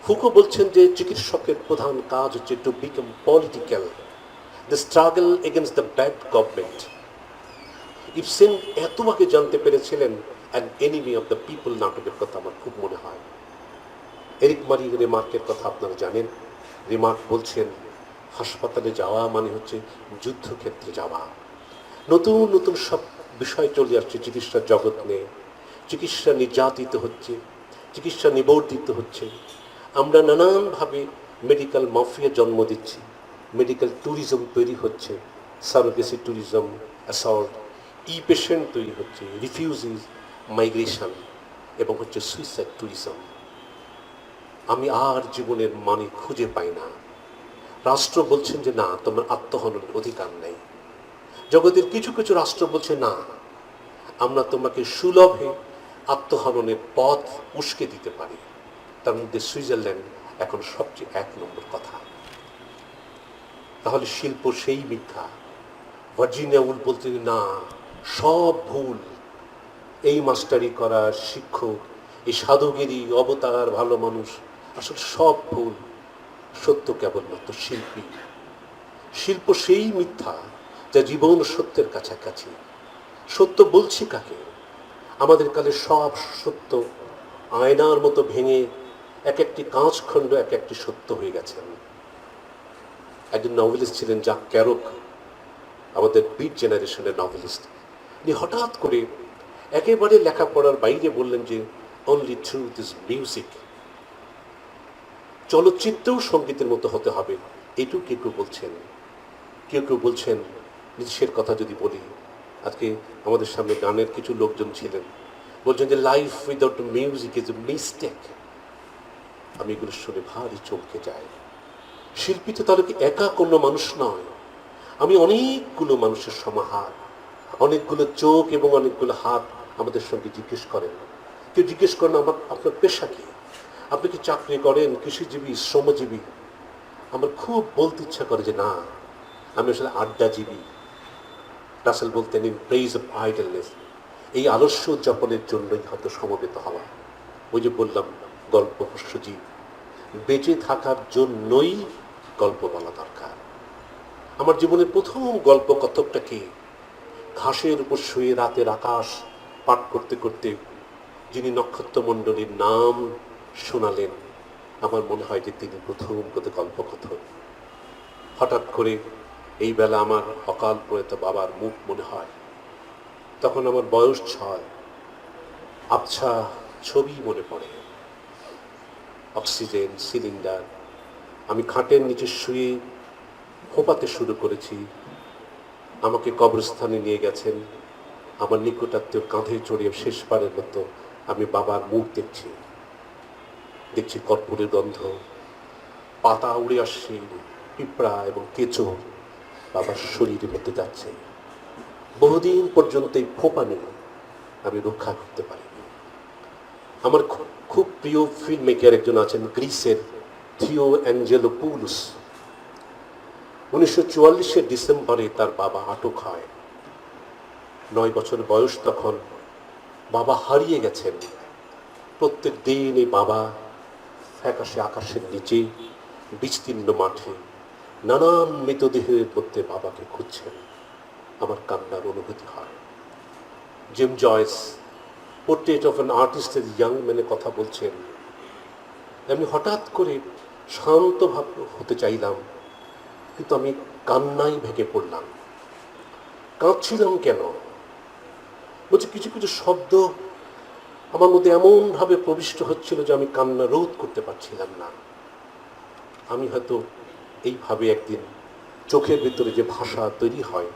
Speaker 1: ফুকো বলছেন যে চিকিৎসকের প্রধান কাজ হচ্ছে to become political, the struggle against the bad government. Ibsen এত আগে জানতে পেরেছিলেন an enemy of the people নাটকের কথা আমার খুব মনে হয়। এরিক মারি রিমার্কের কথা আপনারা জানেন। রিমার্ক বলছেন, হাসপাতালে যাওয়া মানে হচ্ছে যুদ্ধক্ষেত্রে যাওয়া। নতুন নতুন সব বিষয় চলে আসছে চিকিৎসার জগৎ নিয়ে। চিকিৎসা নির্যাতিত হচ্ছে, চিকিৎসা নিবর্তিত হচ্ছে। আমরা নানানভাবে মেডিকেল মাফিয়া জন্ম দিচ্ছি, মেডিকেল ট্যুরিজম তৈরি হচ্ছে, সারোগেসি ট্যুরিজম, অ্যাসল্ট, ই পেশেন্ট তৈরি হচ্ছে, রিফিউজিস মাইগ্রেশন এবং হচ্ছে সুইসাইড ট্যুরিজম। আমি আর জীবনের মানে খুঁজে পাই না। রাষ্ট্র বলছেন যে না, তোমার আত্মহননের অধিকার নেই। জগতের কিছু কিছু রাষ্ট্র বলছে না, আমরা তোমাকে সুলভে আত্মহননের পথ উস্কে দিতে পারি। তার মধ্যে সুইজারল্যান্ড এখন সবচেয়ে 1 নম্বর কথা। তাহলে শিল্প সেই মিথ্যা। ভার্জিনিয়া উলফ বলতে না, সব ভুল। এই মাস্টারি করা শিক্ষক, এই সাধুগিরি, অবতার, ভালো মানুষ, আসলে সব ভুল। সত্য কেবলমাত্র শিল্পী। শিল্প সেই মিথ্যা যা জীবন সত্যের কাছাকাছি। সত্য বলছি কাকে? আমাদের কালে সব সত্য আয়নার মতো ভেঙে এক একটি কাঁচখণ্ড এক একটি সত্য হয়ে গেছেন। একজন নভেলিস্ট ছিলেন জ্যাক ক্যারক, আমাদের বিট জেনারেশনের নভেলিস্ট। উনি হঠাৎ করে একেবারে লেখাপড়ার বাইরে বললেন যে অনলি ট্রুথ ইজ মিউজিক। চলচ্চিত্রও সঙ্গীতের মতো হতে হবে, এটুকু কেউ কেউ বলছেন। কেউ কেউ বলছেন, নিজের কথা যদি বলি, আজকে আমাদের সামনে গানের কিছু লোকজন ছিলেন, বলছেন যে life without music is a mistake. আমি এগুলো শুনে ভারী চমকে যাই। শিল্পী তো তাহলে কি একা কোনো মানুষ নয়? আমি অনেকগুলো মানুষের সমাহার, অনেকগুলো চোখ এবং অনেকগুলো হাত। আমাদের সঙ্গে জিজ্ঞেস করেন, কেউ জিজ্ঞেস করেন আপনার পেশা কি, আপনি কি চাকরি করেন, কৃষিজীবী, শ্রমজীবী? আমার খুব বলতে ইচ্ছা করে যে না, আমি আসলে আড্ডাজীবী। রাসেল বলতেন ইন প্রেজ অফ আইডলনেস, এই আলস্য উদযাপনের জন্যই হয়তো সমবেত হওয়া। ওই যে বললাম, গল্প হাস্যজীব, বেঁচে থাকার জন্যই গল্প বলা দরকার। আমার জীবনের প্রথম গল্প কথকটা কি? ঘাসের উপর শুয়ে রাতের আকাশ পাঠ করতে করতে যিনি নক্ষত্রমণ্ডলীর নাম শোনালেন, আমার মনে হয় যে তিনি প্রথম গল্প কথক। হঠাৎ করে এই বেলা আমার অকাল প্রয়াত বাবার মুখ মনে হয়। তখন আমার বয়স 6। আবছা ছবি মনে পড়ে, অক্সিজেন সিলিন্ডার। আমি খাটের নিচে শুয়ে ফোঁপাতে শুরু করেছি। আমাকে কবরস্থানে নিয়ে গেছেন। আমার নিকটাত্মীয় কাঁধে চড়িয়ে শেষবারের মতো আমি বাবার মুখ দেখছি। দেখছি কর্পূরের গন্ধ, পাতা উড়ে আসছে, পিঁপড়া এবং কেঁচো বাবার শরীরের মধ্যে যাচ্ছে। বহুদিন পর্যন্ত এই ফোঁপা নিয়ে আমি রক্ষা করতে পারিনি। আমার খুব প্রিয় ফিল্ম মেকার একজন আছেন, গ্রিসের থিও অ্যাঞ্জেলোপৌলুস। 1944 ডিসেম্বরে তার বাবা আটক হয়। 9 বছর বয়স তখন। বাবা হারিয়ে গেছেন। প্রত্যেক দিন এই বাবা ফ্যাকাশে আকাশের নিচে বিস্তীর্ণ মাঠে নানান মৃতদেহের মধ্যে বাবাকে খুঁজছেন। আমার কান্নার অনুভূতি হয়। Jim Joyce portrait of an আর্টিস্টের ইয়াং ম্যানের কথা বলছেন। আমি হঠাৎ করে শান্তভাব হতে চাইলাম, কিন্তু আমি কান্নায় ভেঙে পড়লাম। কাঁদছিলাম কেন? বলছে কিছু কিছু শব্দ আমার মধ্যে এমনভাবে প্রবিষ্ট হচ্ছিল যে আমি কান্না রোধ করতে পারছিলাম না। আমি হয়তো এইভাবে একদিন চোখের ভিতরে যে ভাষা তৈরি হয়,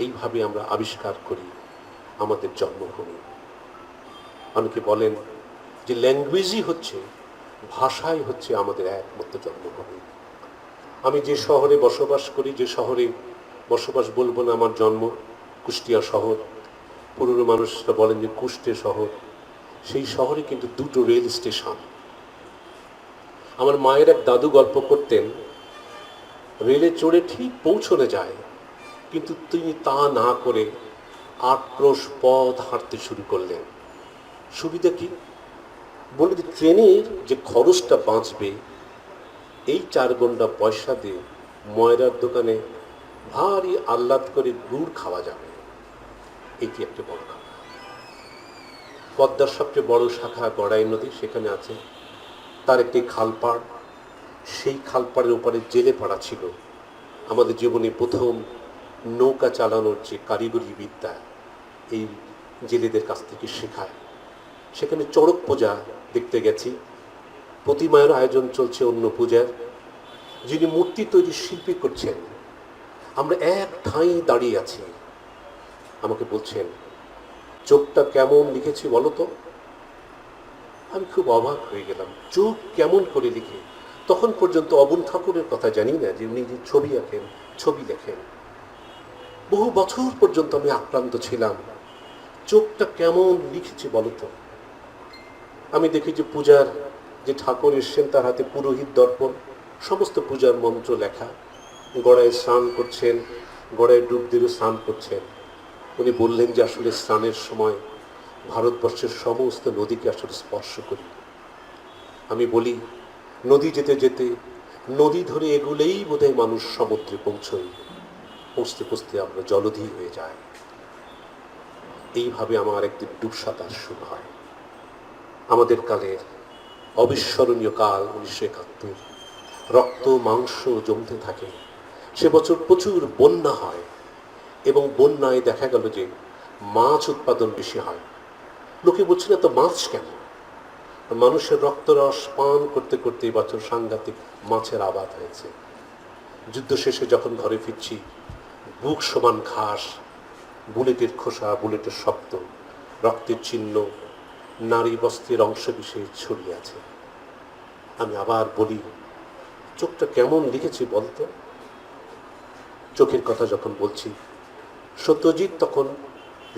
Speaker 1: এইভাবে আমরা আবিষ্কার করি আমাদের জন্মভূমি। অনেকে বলেন যে ল্যাঙ্গুয়েজই হচ্ছে, ভাষাই হচ্ছে আমাদের একমাত্র জন্মভূমি। আমি যে শহরে বসবাস করি, যে শহরে বসবাস বলবো না, আমার জন্ম কুষ্টিয়া শহর, পুরনো মানুষরা বলেন যে কুষ্টে শহর। সেই শহরে কিন্তু 2টো রেল স্টেশন। আমার মায়ের এক দাদু গল্প করতেন, রেলে চড়ে ঠিক পৌঁছনে যায়, কিন্তু তিনি তা না করে 8 ক্রোশ পথ হাঁটতে শুরু করলেন। সুবিধা কি? বলে যে ট্রেনের যে খরচটা বাঁচবে, এই 4 ঘন্টা পয়সা দিয়ে ময়রার দোকানে ভারী আহ্লাদ করে গুড় খাওয়া যাবে। এটি একটা বড় কথা। পদ্মার সবচেয়ে বড় শাখা গড়াই নদী, সেখানে আছে তার একটি খালপাড়। সেই খালপাড়ের উপরে জেলে পাড়া ছিল। আমাদের জীবনে প্রথম নৌকা চালানোর যে কারিগরি বিদ্যা, এই জেলেদের কাছ থেকে শেখায়। সেখানে চড়ক পূজা দেখতে গেছি। প্রতিমায়ের আয়োজন চলছে, অন্য পূজার। যিনি মূর্তি তৈরি শিল্পী করছেন, আমরা এক ঠাঁই দাঁড়িয়ে আছি। আমাকে বলছেন, চোখটা কেমন লিখেছি বলো তো। আমি খুব অবাক হয়ে গেলাম, চোখ কেমন করে লিখে? তখন পর্যন্ত অবন ঠাকুরের কথা জানি না যে উনি যে ছবি আঁকেন, ছবি লেখেন। বহু বছর পর্যন্ত আমি আক্রান্ত ছিলাম, চোখটা কেমন লিখেছি বলতো। আমি দেখি যে পূজার যে ঠাকুর এসছেন তার হাতে পুরোহিত দর্পণ, সমস্ত পূজার মন্ত্র লেখা, গড়ায় স্নান করছেন, গড়ায় ডুব দিয়ে স্নান করছেন। উনি বললেন যে আসলে স্নানের সময় ভারতবর্ষের সমস্ত নদীকে আসলে স্পর্শ করি। আমি বলি, নদী যেতে যেতে নদী ধরে এগুলেই বোধহয় মানুষ সমুদ্রে পৌঁছই, পৌঁছতে পৌঁছতে আমরা জলধি হয়ে যাই। এইভাবে আমার একদিন ডুব সাঁতার শুরু হয়। আমাদের কালের অবিস্মরণীয় কাল 1971। রক্ত মাংস জমতে থাকে। সে বছর প্রচুর বন্যা হয় এবং বন্যায় দেখা গেল যে মাছ উৎপাদন বেশি হয়। লোকে বলছিল এত মাছ কেন? মানুষের রক্তরস পান করতে করতে এই বছর সাংঘাতিক মাছের আবাদ হয়েছে। যুদ্ধ শেষে যখন ঘরে ফিরছি, বুক সমান ঘাস, বুলেটের খোসা, বুলেটের শব্দ, রক্তের চিহ্ন, নারী বস্ত্রের অংশ বিশেষ ছড়িয়ে আছে। আমি আবার বলি, চোখটা কেমন লিখেছি বলতো। চোখের কথা যখন বলছি, সত্যজিৎ তখন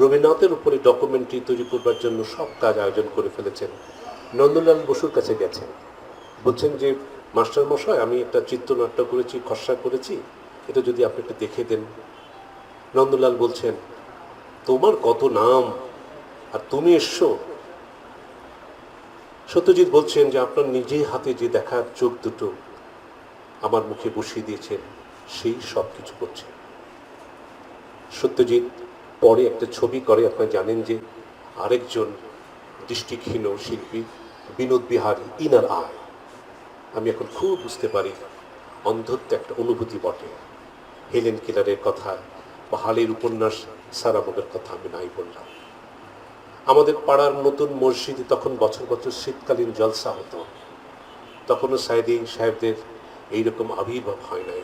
Speaker 1: রবীন্দ্রনাথের উপরে ডকুমেন্টারি তৈরি করবার জন্য সব কাজ আয়োজন করে ফেলেছেন। নন্দলাল বসুর কাছে গেছেন, বলছেন যে মাস্টার মশাই, আমি একটা চিত্রনাট্য করেছি, খসড়া করেছি, এটা যদি আপনি একটু দেখে দেন। নন্দলাল বলছেন, তোমার কত নাম আর তুমি এসছো। সত্যজিৎ বলছেন যে আপনার নিজে হাতে যে দেখার চোখ দুটো আমার মুখে বসিয়ে দিয়েছেন, সেই সব কিছু করছে। সত্যজিৎ পরে একটা ছবি করে, আপনারা জানেন যে আরেকজন দৃষ্টিহীন শিল্পী বিনোদ বিহারী, ইনার আয়। আমি এখন খুব বুঝতে পারি অন্ধত্ব একটা অনুভূতি বটে। হেলেন কেলারের কথা বা হালের উপন্যাস সারামনের কথা আমি নাই বললাম। আমাদের পাড়ার নতুন মসজিদে তখন বছর বছর শীতকালীন জলসা হতো। তখনও সাইদি সাহেবদের এইরকম আবির্ভাব হয় নাই।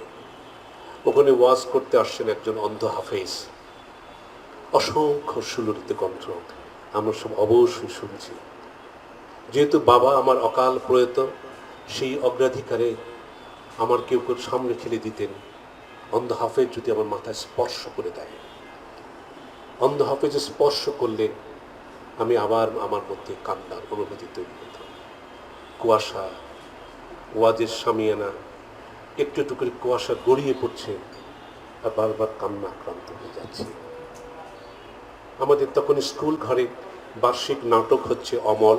Speaker 1: ওখানে ওয়াজ করতে আসছেন একজন অন্ধ হাফেজ, অসংখ্য সুললিত কণ্ঠ, আমরা সব অবশ্যই শুনছি। যেহেতু বাবা আমার অকাল প্রয়াত, সেই অগ্রাধিকারে আমার কেউ কেউ সামনে ঠেলে দিতেন, অন্ধ হাফেজ যদি আমার মাথায় স্পর্শ করে দেয়। অন্ধ হাফেজে স্পর্শ করলে আমি আবার আমার মধ্যে কান্নার অনুভূতি তৈরি হতো। কুয়াশা, ওয়াজের সামিয়ানা, একটু একটু করে কুয়াশা গড়িয়ে পড়ছে আর বারবার কান্না আক্রান্ত হয়ে যাচ্ছে। আমাদের তখন স্কুল ঘরে বার্ষিক নাটক হচ্ছে অমল,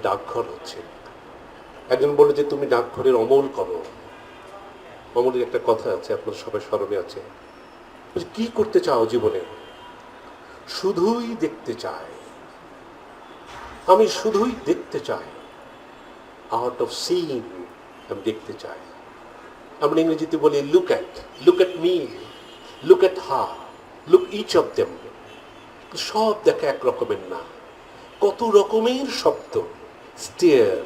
Speaker 1: ডাকঘর হচ্ছে। একজন বলে যে তুমি ডাকঘরের অমল করো। অমলের একটা কথা আছে, আপনার সবাই স্মরণে আছে, কি করতে চাও জীবনে? শুধুই দেখতে চাই, আমি শুধুই দেখতে চাই। আউট অফ সিইং আমি দেখতে চাই। আমরা ইংরেজিতে বলি look at me, look at her, look each of them. সব দেখা এক রকমের না, কত রকমের শব্দ। স্টেয়ার,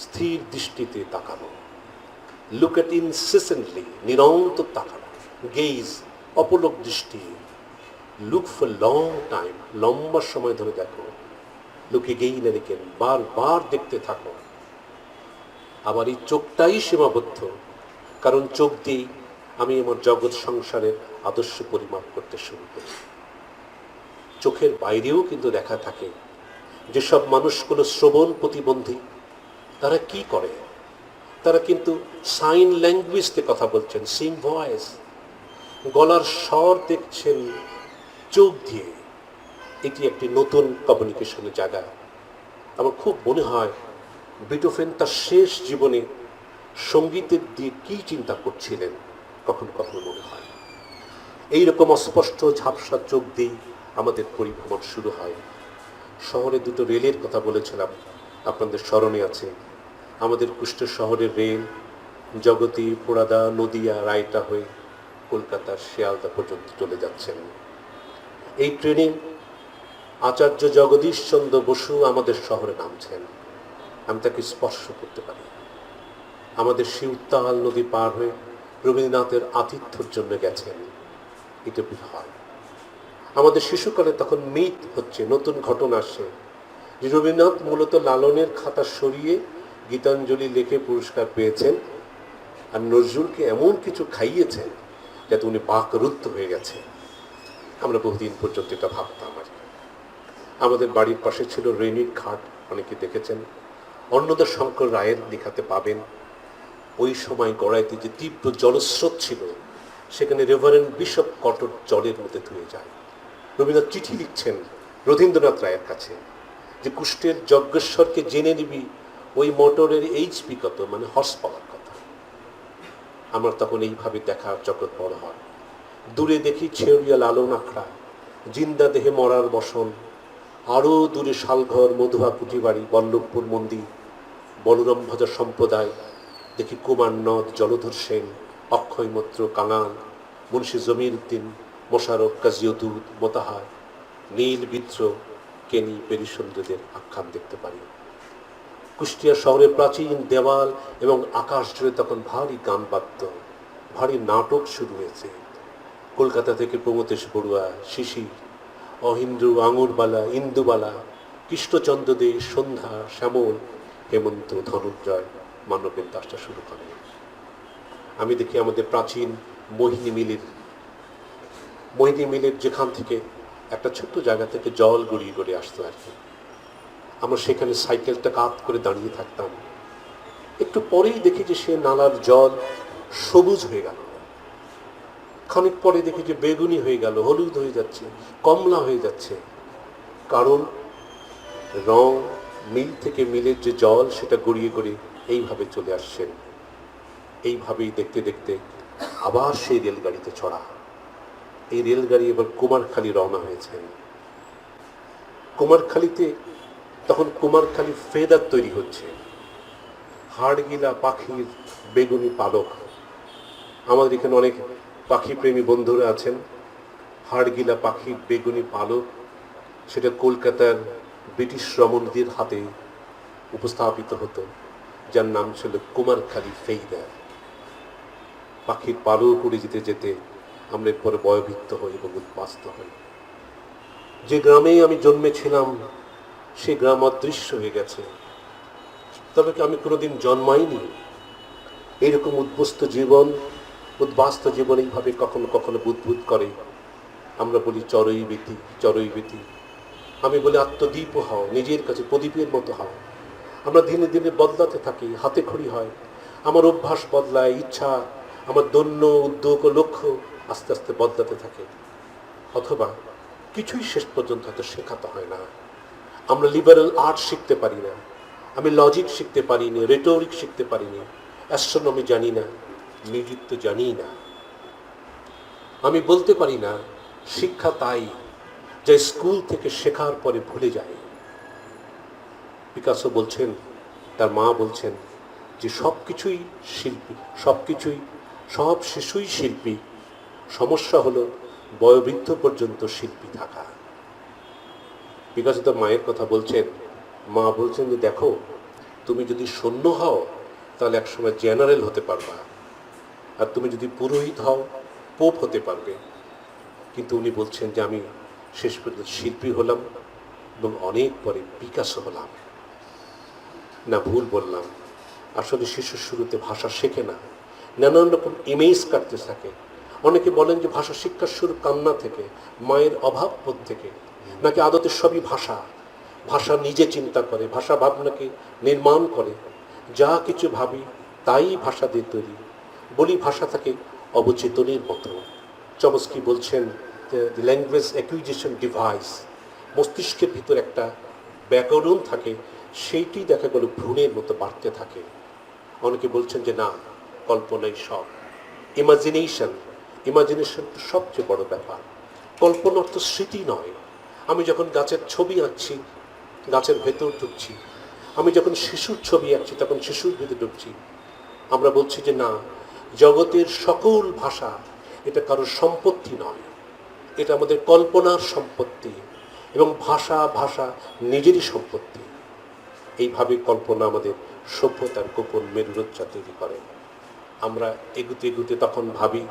Speaker 1: স্থির দৃষ্টিতে তাকানো। লুক অ্যাট ইনসেসেন্টলি, নিরন্তর তাকানো। গেইজ, অপলক দৃষ্টি। লুক ফর লং টাইম, লম্বা সময় ধরে দেখো। লুক এগেইন এন্ড এগেইন, বারবার দেখতে থাকো। আবার এই চোখটাই সীমাবদ্ধ, কারণ চোখ দিয়েই আমি আমার জগৎ সংসারের আদর্শ পরিমাপ করতে শুরু করি। চোখের বাইরেও কিন্তু দেখা থাকে। যেসব মানুষগুলো শ্রবণ প্রতিবন্ধী, তারা কি করে? তারা কিন্তু সাইন ল্যাঙ্গুয়েজতে কথা বলছেন, সিং ভয়েস, গলার স্বর দেখছেন চোখ দিয়ে। এটি একটি নতুন কমিউনিকেশনের জায়গা। আমার খুব মনে হয় বিটোফেন তার শেষ জীবনে সঙ্গীতের দিয়ে কি চিন্তা করছিলেন, কখন কখন মনে হয়। এইরকম অস্পষ্ট ঝাপসা চোখ দিয়ে আমাদের পরিভ্রমণ শুরু হয়। শহরে দুটো রেলের কথা বলেছিলাম, আপনাদের স্মরণে আছে। আমাদের কুষ্ঠ শহরের রেল জগতী, পোড়াদা, নদিয়া, রায়টা হয়ে কলকাতার শিয়ালদা পর্যন্ত চলে যাচ্ছেন। এই ট্রেনে আচার্য জগদীশচন্দ্র বসু আমাদের শহরে নামছেন। আমি তাকে স্পর্শ করতে পারি। আমাদের সেই উত্তাল নদী পার হয়ে রবীন্দ্রনাথের আতিথ্যর জন্য গেছেন। এটা হয়। আমাদের শিশুকালে তখন মিথ হচ্ছে, নতুন ঘটনা আসছে যে রবীন্দ্রনাথ মূলত লালনের খাতা সরিয়ে গীতাঞ্জলি লিখে পুরস্কার পেয়েছেন, আর নজরুলকে এমন কিছু খাইয়েছেন যাতে উনি বাকরুদ্ধ হয়ে গেছে। আমরা বহুদিন পর্যন্ত এটা ভাবতাম আর কি। আমাদের বাড়ির পাশে ছিল রেনির ঘাট, অনেকে দেখেছেন। অন্নদা শঙ্কর রায়ের লেখাতে পাবেন ওই সময় গড়াইতে যে তীব্র জলস্রোত ছিল, সেখানে রেভারেন্ড বিশপ কটক জলের মধ্যে ধুয়ে যায়। রবীন্দ্রনাথ চিঠি লিখছেন রথীন্দ্রনাথ রায়ের কাছে যে কুষ্টের যজ্ঞেশ্বরকে জেনে নিবি ওই মোটরের এইচপি কত, মানে হর্স পাওয়ার কথা। আমার তখন এইভাবে দেখার জগৎ বড় হয়। দূরে দেখি ছেউরিয়া লালন আখড়া, জিন্দা দেহে মরার বসন, আরও দূরে শালঘর, মধুয়া কুটিবাড়ি, বল্লভপুর মন্দির, বলরাম ভজা সম্প্রদায়। দেখি কুমার নদ, জলধর সেন, অক্ষয় মৈত্র, কাঙাল, মুন্সী জমির উদ্দিন, মোশারফ, কাজিউদ্দুদ, মোতাহার, নীল বিদ্রোহ, কেনি, পেরিসন্দ্রদের আখ্যান দেখতে পারি। কুষ্টিয়া শহরের প্রাচীন দেওয়াল এবং আকাশ জুড়ে তখন ভারী গান বাদ্য, ভারী নাটক শুরু হয়েছে। কলকাতা থেকে প্রমথেশ বড়ুয়া, শিশির, অহিন্দ্র, আঙুরবালা, ইন্দুবালা, কৃষ্ণচন্দ্র দে, সন্ধ্যা, শ্যামল, হেমন্ত, ধনুঞ্জয় মানবের দাসটা শুরু করে। আমি দেখি আমাদের প্রাচীন মোহিনী মিলের যেখান থেকে একটা ছোট্ট জায়গা থেকে জল গড়িয়ে গড়িয়ে আসতো আর কি। আমরা সেখানে সাইকেলটা কাত করে দাঁড়িয়ে থাকতাম। একটু পরেই দেখি যে সে নালার জল সবুজ হয়ে গেল, খানিক পরে দেখি যে বেগুনি হয়ে গেল, হলুদ হয়ে যাচ্ছে, কমলা হয়ে যাচ্ছে। কারণ রং মিল থেকে মিলের যে জল সেটা গড়িয়ে গড়িয়ে এইভাবে চলে আসছেন। এইভাবেই দেখতে দেখতে আবার সেই রেলগাড়িতে চড়া। এই রেলগাড়ি এবার কুমারখালী রওনা হয়েছেন। কুমারখালীতে তখন কুমারখালী ফেদার তৈরি হচ্ছে, হাড়গিলা পাখির বেগুনি পালক। আমাদের এখানে অনেক পাখি প্রেমী বন্ধুরা আছেন। হাড়গিলা পাখির বেগুনি পালক, সেটা কলকাতার ব্রিটিশ রমণীদের হাতে উপস্থাপিত হতো, যার নাম ছিল কুমারখালী ফেইদার। পাখির পালক উড়ে যেতে যেতে আমরা পরে ভয়ভীত হই এবং উদ্বাস্ত হই। যে গ্রামে আমি জন্মেছিলাম সে গ্রাম অদৃশ্য হয়ে গেছে। তবে কি আমি কোনোদিন জন্মাইনি? এইরকম উদ্বাস্ত জীবন এইভাবে কখনো কখনো বুদবুদ করে। আমরা বলি চরই বেতি। আমি বলি আত্মদ্বীপ হও, নিজের কাছে প্রদীপের মতো হও। আমরা দিনে দিনে বদলাতে থাকি, হাতে খড়ি হয়। আমার অভ্যাস বদলায়, ইচ্ছা, আমার দৈন্য, উদ্যোগ ও লক্ষ্য আস্তে আস্তে বদলাতে থাকে। অথবা কিছুই শেষ পর্যন্ত হয়তো শেখাতে হয় না। আমরা লিবারেল আর্ট শিখতে পারি না, আমি লজিক শিখতে পারিনি, রেটোরিক শিখতে পারিনি, অ্যাস্ট্রোনমি জানি না, মিউজিক তো জানি না। আমি বলতে পারি না শিক্ষা তাই যে স্কুল থেকে শেখার পরে ভুলে যায়। পিকাসো বলছেন, তার মা বলছেন যে সব শিশুই শিল্পী, সমস্যা হলো বয়োবৃদ্ধ পর্যন্ত শিল্পী থাকা। পিকাসো তার মায়ের কথা বলছেন, মা বলছেন যে দেখো, তুমি যদি সৈন্য হও তাহলে একসময় জেনারেল হতে পারবা, আর তুমি যদি পুরোহিত হও পোপ হতে পারবে। কিন্তু উনি বলছেন যে আমি শেষ পর্যন্ত শিল্পী হলাম এবং অনেক পরে পিকাসো হলাম। না, ভুল বললাম। আসলে শিশুর শুরুতে ভাষা শেখে না, নানান রকম ইমেজ কাটতে থাকে। অনেকে বলেন যে ভাষা শিক্ষার শুরু কান্না থেকে, মায়ের অভাব বোধ থেকে, নাকি আদতে সবই ভাষা নিজে চিন্তা করে, ভাষা ভাবনাকে নির্মাণ করে। যা কিছু ভাবি তাই ভাষা দিয়ে তৈরি। বলি ভাষা থাকে অবচেতনের মতো। চমস্কি বলছেন যে ল্যাঙ্গুয়েজ অ্যাকুইজিশন ডিভাইস, মস্তিষ্কের ভিতর একটা ব্যাকরণ থাকে, সেইটি দেখা গেল ভ্রূণের মতো বাড়তে থাকে। অনেকে বলছেন যে না, কল্পনাই সব, ইমাজিনেশন তো সবচেয়ে বড় ব্যাপার। কল্পনা অর্থ স্মৃতি নয়। আমি যখন গাছের ছবি আঁকছি, গাছের ভেতর ঢুকছি। আমি যখন শিশুর ছবি আঁকছি, তখন শিশুর ভেতর ঢুকছি। আমরা বলছি যে না, জগতের সকল ভাষা এটা কারোর সম্পত্তি নয়, এটা আমাদের কল্পনার সম্পত্তি, এবং ভাষা নিজেরই সম্পত্তি। এইভাবে কল্পনা আমাদের সভ্যতার গোপন মেরুরজ্জা তৈরি করে। আমরা এগুতে তখন ভাবি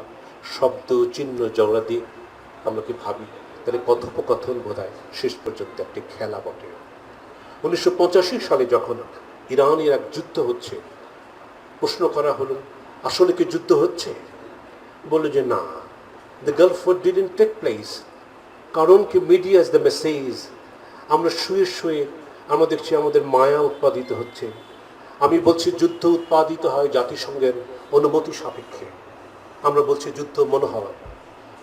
Speaker 1: শব্দ, চিহ্ন, জগড়া দিয়ে আমরা কি ভাবি তাহলে কথোপকথন বোধহয় শেষ পর্যন্ত একটি খেলা বটে। 1985 সালে যখন ইরান ইরাক যুদ্ধ হচ্ছে, প্রশ্ন করা হলো আসলে কি যুদ্ধ হচ্ছে? বলল যে না, the Gulf war didn't take place, কারণ কি মিডিয়া ইজ দ্য মেসেজ। আমরা শুয়ে শুয়ে আমরা দেখছি আমাদের মায়া উৎপাদিত হচ্ছে। আমি বলছি যুদ্ধ উৎপাদিত হয় জাতিসংঘের অনুমতি সাপেক্ষে। আমরা বলছি যুদ্ধ মনোহর,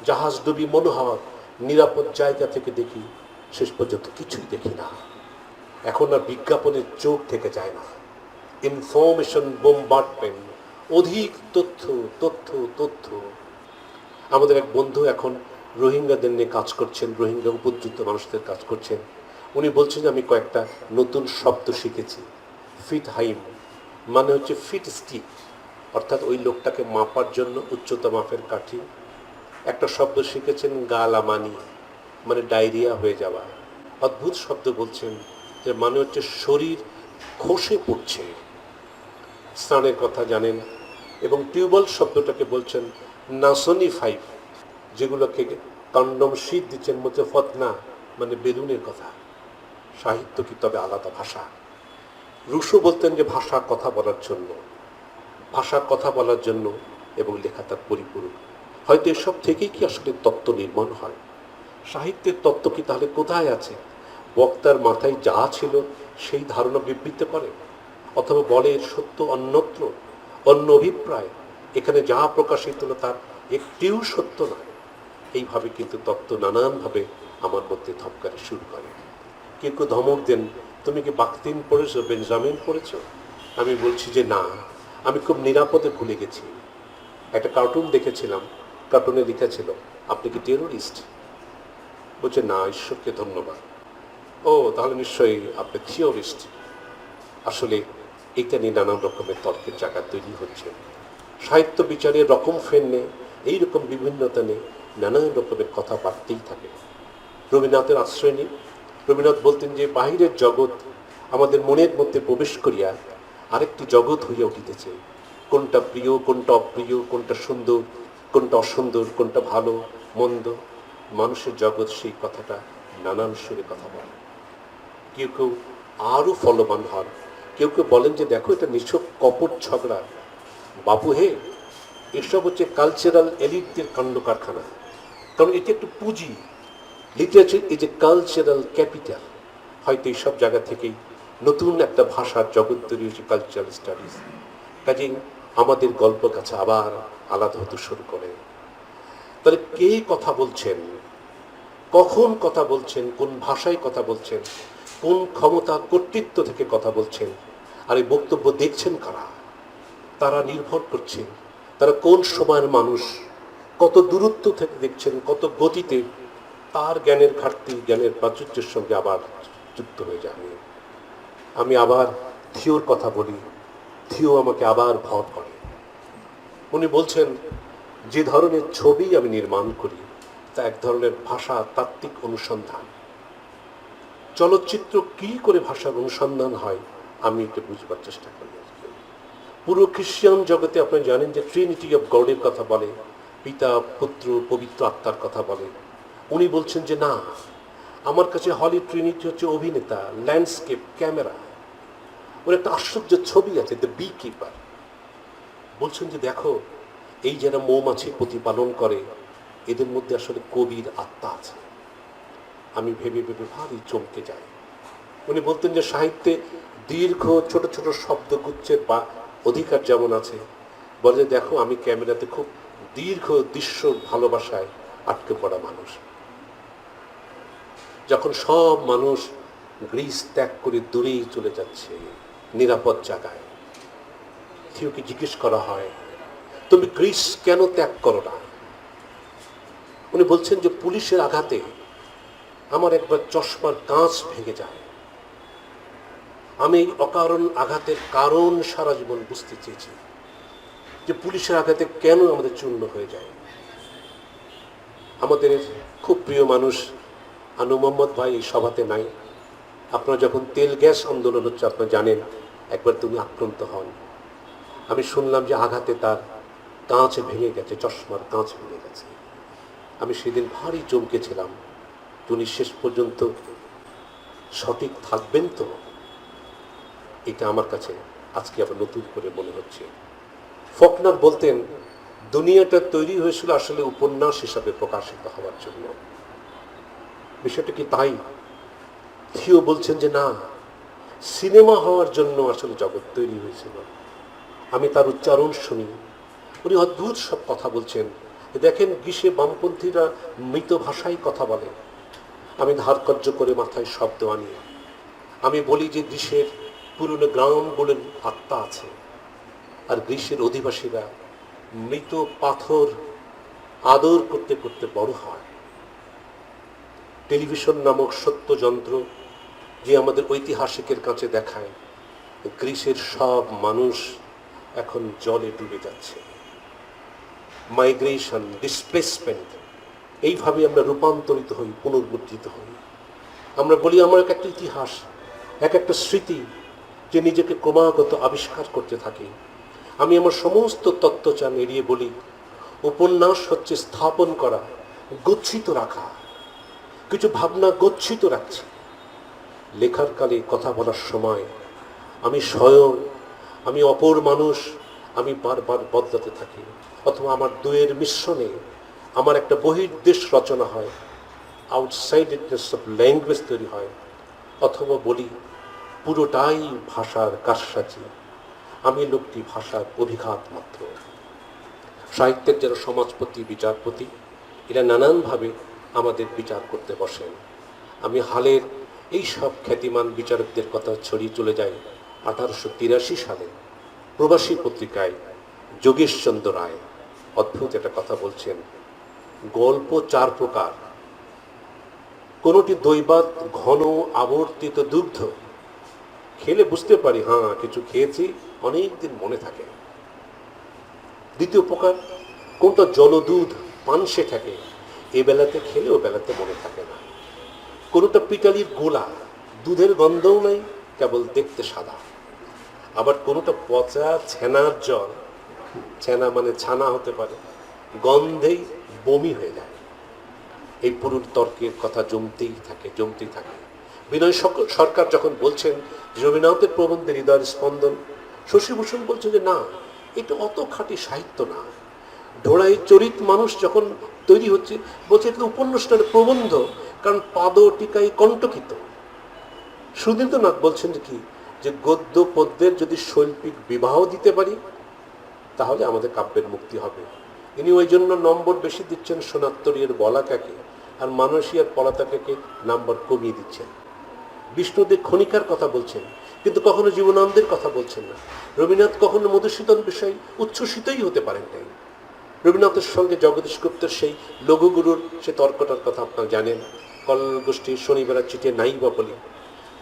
Speaker 1: জাহাজ ডুবি মনোহর, নিরাপদ জায়গা থেকে দেখি, শেষ পর্যন্ত কিছুই দেখি না। এখন আর বিজ্ঞাপনের চোখ থেকে যায় না, ইনফরমেশন বোমবার্ডমেন্ট, অধিক তথ্য তথ্য তথ্য। আমাদের এক বন্ধু এখন রোহিঙ্গাদের নিয়ে কাজ করছেন, রোহিঙ্গা উপযুক্ত মানুষদের কাজ করছেন। উনি বলছেন যে আমি কয়েকটা নতুন শব্দ শিখেছি। ফিট হাইম মানে হচ্ছে ফিট স্টিক, অর্থাৎ ওই লোকটাকে মাপার জন্য উচ্চতা মাপের কাঠি। একটা শব্দ শিখেছেন গালামানি, মানে ডায়রিয়া হয়ে যাওয়া। অদ্ভুত শব্দ বলছেন যে মানে হচ্ছে শরীর খসে পড়ছে। স্নানের কথা জানেন। এবং টিউবওয়েল শব্দটাকে বলছেন নাসনি ফাইভ, যেগুলোকে কন্ডম শীত দিচ্ছেন মধ্যে ফতনা, মানে বেলুনের কথা। সাহিত্য কি তবে আলাদা ভাষা। রুশো বলতেন যে ভাষা কথা বলার জন্য, ভাষা কথা বলার জন্য এবং লেখা তার পরিপূরক। হয়তো এসব থেকেই কি আসলে তত্ত্ব নির্মাণ হয়। সাহিত্যের তত্ত্ব কি তাহলে কোথায় আছে? বক্তার মাথায় যা ছিল সেই ধারণা বিবৃত করে, অথবা বলে এর সত্য অন্যত্র, অন্য অভিপ্রায়, এখানে যা প্রকাশিত হলো তার একটিও সত্য নয়। এইভাবে কিন্তু তত্ত্ব নানানভাবে আমার মধ্যে ধপকারে শুরু করে। কেউ কেউ ধমক দেন, তুমি কি বাকতিন পড়েছো, বেঞ্জামিন পড়েছো? আমি বলছি যে না, আমি খুব নিরাপদে ভুলে গেছি। একটা কার্টুন দেখেছিলাম, কার্টুনে লেখা ছিল আপনি কি টেরোরিস্ট? বলছে না, ঈশ্বরকে ধন্যবাদ। ও তাহলে নিশ্চয়ই আপনি থিওরিস্ট। আসলে এটা নিয়ে নানান রকমের তর্কের জায়গা তৈরি হচ্ছে। সাহিত্য বিচারের রকম ফের নেই, এইরকম বিভিন্নতা নেই, নানান রকমের কথা বাড়তেই থাকে। রবীন্দ্রনাথের আশ্রয় নিই। রবীন্দ্রনাথ বলতেন যে বাহিরের জগৎ আমাদের মনের মধ্যে প্রবেশ করিয়া আরেকটি জগৎ হইয়া উঠিতেছে। কোনটা প্রিয়, কোনটা অপ্রিয়, কোনটা সুন্দর, কোনটা অসুন্দর, কোনটা ভালো মন্দ, মানুষের জগৎ সেই কথাটা নানান সুরে কথা বলে। কেউ কেউ আরও ফলবান হন, কেউ কেউ বলেন যে দেখো এটা নিছক কপট ঝগড়া। বাবু হে, এসব হচ্ছে কালচারাল এলিটদের কাণ্ড কারখানা। কারণ এটি একটু পুঁজি। Literature is a cultural capital. হয়তো এইসব জায়গা থেকেই নতুন একটা ভাষার জগৎ তৈরি হয়েছে, কালচারাল স্টাডিজ। কাজেই আমাদের গল্প কাছে আবার আলাদা হতে শুরু করে। তাহলে কে কথা বলছেন, কখন কথা বলছেন, কোন ভাষায় কথা বলছেন, কোন ক্ষমতা কর্তৃত্ব থেকে কথা বলছেন, আর এই বক্তব্য দেখছেন কারা? তারা নির্ভর করছে তারা কোন সময়ের মানুষ, কত দূরত্ব থেকে দেখছেন, কত গতিতে, তার জ্ঞানের ঘাটতি জ্ঞানের প্রাচুর্যের সঙ্গে আবার যুক্ত হয়ে যাবে। আমি আবার থিওর কথা বলি, থিও আমাকে আবার ভর করে। উনি বলছেন যে ধরনের ছবি আমি নির্মাণ করি তা এক ধরনের ভাষা তাত্ত্বিক অনুসন্ধান। চলচ্চিত্র কি করে ভাষার অনুসন্ধান হয় আমি এটা বুঝবার চেষ্টা করি। পুরো খ্রিস্টান জগতে আপনারা জানেন যে ট্রিনিটি অফ গডের কথা বলে, পিতা পুত্র পবিত্র আত্মার কথা বলে। উনি বলছেন যে না, আমার কাছে হলি ট্রিনিটি হচ্ছে অভিনেতা, ল্যান্ডস্কেপ, ক্যামেরা। ওর একটা আশ্চর্য ছবি আছে, দ্য বি কিপার। বলছেন যে দেখো, এই যারা মৌমাছি প্রতিপালন করে এদের মধ্যে আসলে কবির আত্মা আছে। আমি ভেবে ভেবে ভারী চমকে যাই। উনি বলতেন যে সাহিত্যে দীর্ঘ ছোট ছোট শব্দগুচ্ছের বা অধিকার যেমন আছে, বলে দেখো আমি ক্যামেরাতে খুব দীর্ঘ দৃশ্য ভালোবাসায় আটকে পড়া মানুষ। যখন সব মানুষ গ্রিস ত্যাগ করে দূরেই চলে যাচ্ছে নিরাপদ জায়গায়, থিওকে জিজ্ঞেস করা হয় তুমি গ্রিস কেন ত্যাগ করো না? উনি বলছেন যে পুলিশের আঘাতে আমার একবার চশমার কাঁচ ভেঙে যায়। আমি এই অকারণ আঘাতের কারণ সারা জীবন বুঝতে চেয়েছি, যে পুলিশের আঘাতে কেন আমাদের চূর্ণ হয়ে যায়। আমাদের খুব প্রিয় মানুষ আনু মোহাম্মদ ভাই এই সভাতে নাই। আপনারা যখন তেল গ্যাস আন্দোলন হচ্ছে আপনারা জানেন, একবার তুমি আক্রান্ত হন। আমি শুনলাম যে আঘাতে তার কাঁচ ভেঙে গেছে, চশমার কাঁচ ভেঙে গেছে। আমি সেদিন ভারী চমকেছিলাম উনি শেষ পর্যন্ত সঠিক থাকবেন তো, এটা আমার কাছে আজকে আবার নতুন করে মনে হচ্ছে। ফকনার বলতেন দুনিয়াটা তৈরি হয়েছিল আসলে উপন্যাস হিসাবে প্রকাশিত হওয়ার জন্য। বিষয়টা কি তাই? থিও বলছেন যে না, সিনেমা হওয়ার জন্য আসলে জগৎ তৈরি হয়েছিল। আমি তার উচ্চারণ শুনি, উনি অদ্ভুত সব কথা বলছেন। দেখেন গ্রীসে বামপন্থীরা মৃত ভাষায় কথা বলে, আমি ধারকর্য করে মাথায় শব্দ আনি। আমি বলি যে গ্রীসের পুরনো গ্রামগুলোর আত্মা আছে, আর গ্রীসের অধিবাসীরা মৃত পাথর আদর করতে করতে বড় হয়। টেলিভিশন নামক সত্য যন্ত্র যে আমাদের ঐতিহাসিকের কাছে দেখায় গ্রীসের সব মানুষ এখন জলে ডুবে যাচ্ছে। মাইগ্রেশন, ডিসপ্লেসমেন্ট, এইভাবে আমরা রূপান্তরিত হই, পুনর্মুদ্রিত হই। আমরা বলি আমার একটা ইতিহাস, এক একটা স্মৃতি যে নিজেকে ক্রমাগত আবিষ্কার করতে থাকে। আমি আমার সমস্ত তত্ত্বচান এড়িয়ে বলি উপন্যাস হচ্ছে স্থাপন করা, গচ্ছিত রাখা। কিছু ভাবনা গচ্ছিত রাখছি। লেখার কালে, কথা বলার সময় আমি স্বয়ং, আমি অপর মানুষ, আমি বারবার বদলাতে থাকি। অথবা আমার দুয়ের মিশ্রণে আমার একটা বহির্দেশ রচনা হয়, আউটসাইডেডনেস অফ ল্যাঙ্গুয়েজ তৈরি হয়। অথবা বলি পুরোটাই ভাষার কারসাজি, আমি লোকটি ভাষার অভিঘাত মাত্র। সাহিত্যের যারা সমাজপতি, বিচারপতি, এরা নানানভাবে আমাদের বিচার করতে বসেন। আমি হালের এই সব খ্যাতিমান বিচারকদের কথা ছড়িয়ে চলে যাই 1883 সালে প্রবাসী পত্রিকায় যোগেশচন্দ্র রায় অদ্ভুত একটা কথা বলছেন, গল্প 4 প্রকার, কোনটি দৈবাত ঘন আবর্তিত দুগ্ধ, খেলে বুঝতে পারি হ্যাঁ কিছু খেয়েছি, অনেক দিন মনে থাকে। দ্বিতীয় প্রকার, কোনটা জলদুধ পানসে থাকে, এ বেলাতে খেলেও বেলাতে মনে থাকে না। কোনটা পিটালির গোলা, দুধের গন্ধও নাই, কেবল দেখতে সাদা। আবার কোনটা পচা ছেনার জল, ছেনা মানে ছানা হতে পারে, গন্ধেই বমি হয়ে যায়। এই পুরুষ তর্কের কথা জমতেই থাকে, জমতেই থাকে। বিনয় সরকার যখন বলছেন রবীন্দ্রনাথের প্রবন্ধে হৃদয়ের স্পন্দন, শশীভূষণ বলছে যে না, এটা অত খাঁটি সাহিত্য না। ঢোড়াই চরিত মানুষ যখন তৈরি হচ্ছে, বলছে এটা উপন্যাসটার প্রবন্ধ, কারণ পাদ টিকায় কণ্টকিত। সুধীন্দ্রনাথ বলছেন যে কি, যে গদ্য পদ্যের যদি শৈল্পিক বিবাহ দিতে পারি তাহলে আমাদের কাব্যের মুক্তি হবে। ইনি ওই জন্য নম্বর বেশি দিচ্ছেন সোনাত্তরীর বলাকাকে, আর মানসিয়ার পলাতাকাকে নাম্বার কমিয়ে দিচ্ছেন। বিষ্ণুদেব খনিকার কথা বলছেন, কিন্তু কখনো জীবনানন্দের কথা বলছেন না। রবীন্দ্রনাথ কখনো মধুসূদন বিষয়ে উচ্ছ্বসিতই হতে পারেন নাই। রবীন্দ্রনাথের সঙ্গে জগদীশ গুপ্তের সেই লঘুগুরুর সে তর্কটার কথা আপনারা জানেন, কল্লোল গোষ্ঠীর শনিবেলা চিঠে নাই বা বলি,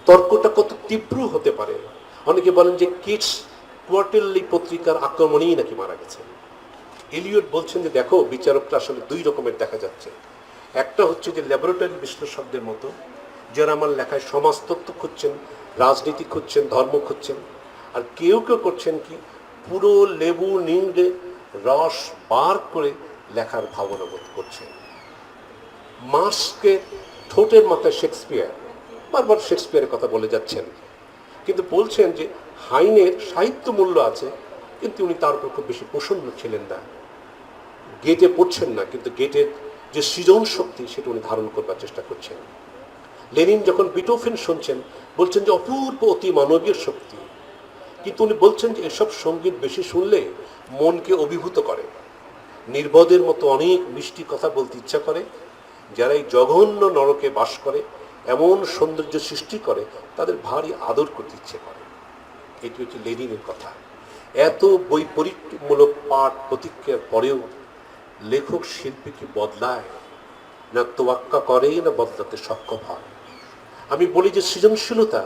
Speaker 1: তর্কটা কত তীব্র হতে পারে। অনেকে বলেন যে কিটস কোয়ার্টারলি পত্রিকার আক্রমণেই নাকি মারা গেছে। এলিয়ট বলছেন যে দেখো, বিচারকটা আসলে 2 রকমের দেখা যাচ্ছে। একটা হচ্ছে যে ল্যাবরেটরি বিশ্লেষকদের মতো, যারা আমার লেখায় সমাজতত্ত্ব খুঁজছেন, রাজনীতি খুঁজছেন, ধর্ম খুঁজছেন। আর কেউ কেউ করছেন কি, পুরো লেবু নিংড়ে রস বার করে লেখার ভাবনা বোধ করছেন। মার্কসকে ঠোঁটের মাথায় শেক্সপিয়ার, বারবার শেক্সপিয়ারের কথা বলে যাচ্ছেন, কিন্তু বলছেন যে হাইনের সাহিত্য মূল্য আছে, কিন্তু উনি তার উপর খুব বেশি প্রসন্ন ছিলেন না। গেটে পড়ছেন না, কিন্তু গেটের যে সৃজন শক্তি সেটা উনি ধারণ করবার চেষ্টা করছেন। লেনিন যখন বিটোফেন শুনছেন, বলছেন যে অপূর্ব অতি মানবীয় শক্তি, কিন্তু উনি বলছেন যে এসব সঙ্গীত বেশি শুনলে মনকে অভিভূত করে। নির্বোধের মতো অনেক মিষ্টি কথা বলতে ইচ্ছা করে, যারা এই জঘন্য নরকে বাস করে, এমন সৌন্দর্য সৃষ্টি করে, তাদের ভারী আদর করতে ইচ্ছে করে। এটি হচ্ছে লেনিনের কথা। এত বৈপরীত্যমূলক পাঠ প্রতিক্রিয়ার পরেও লেখক শিল্পীকে বদলায় না, তোয়াক্কা করে না বদলাতে সক্ষম হয়। আমি বলি যে সৃজনশীলতা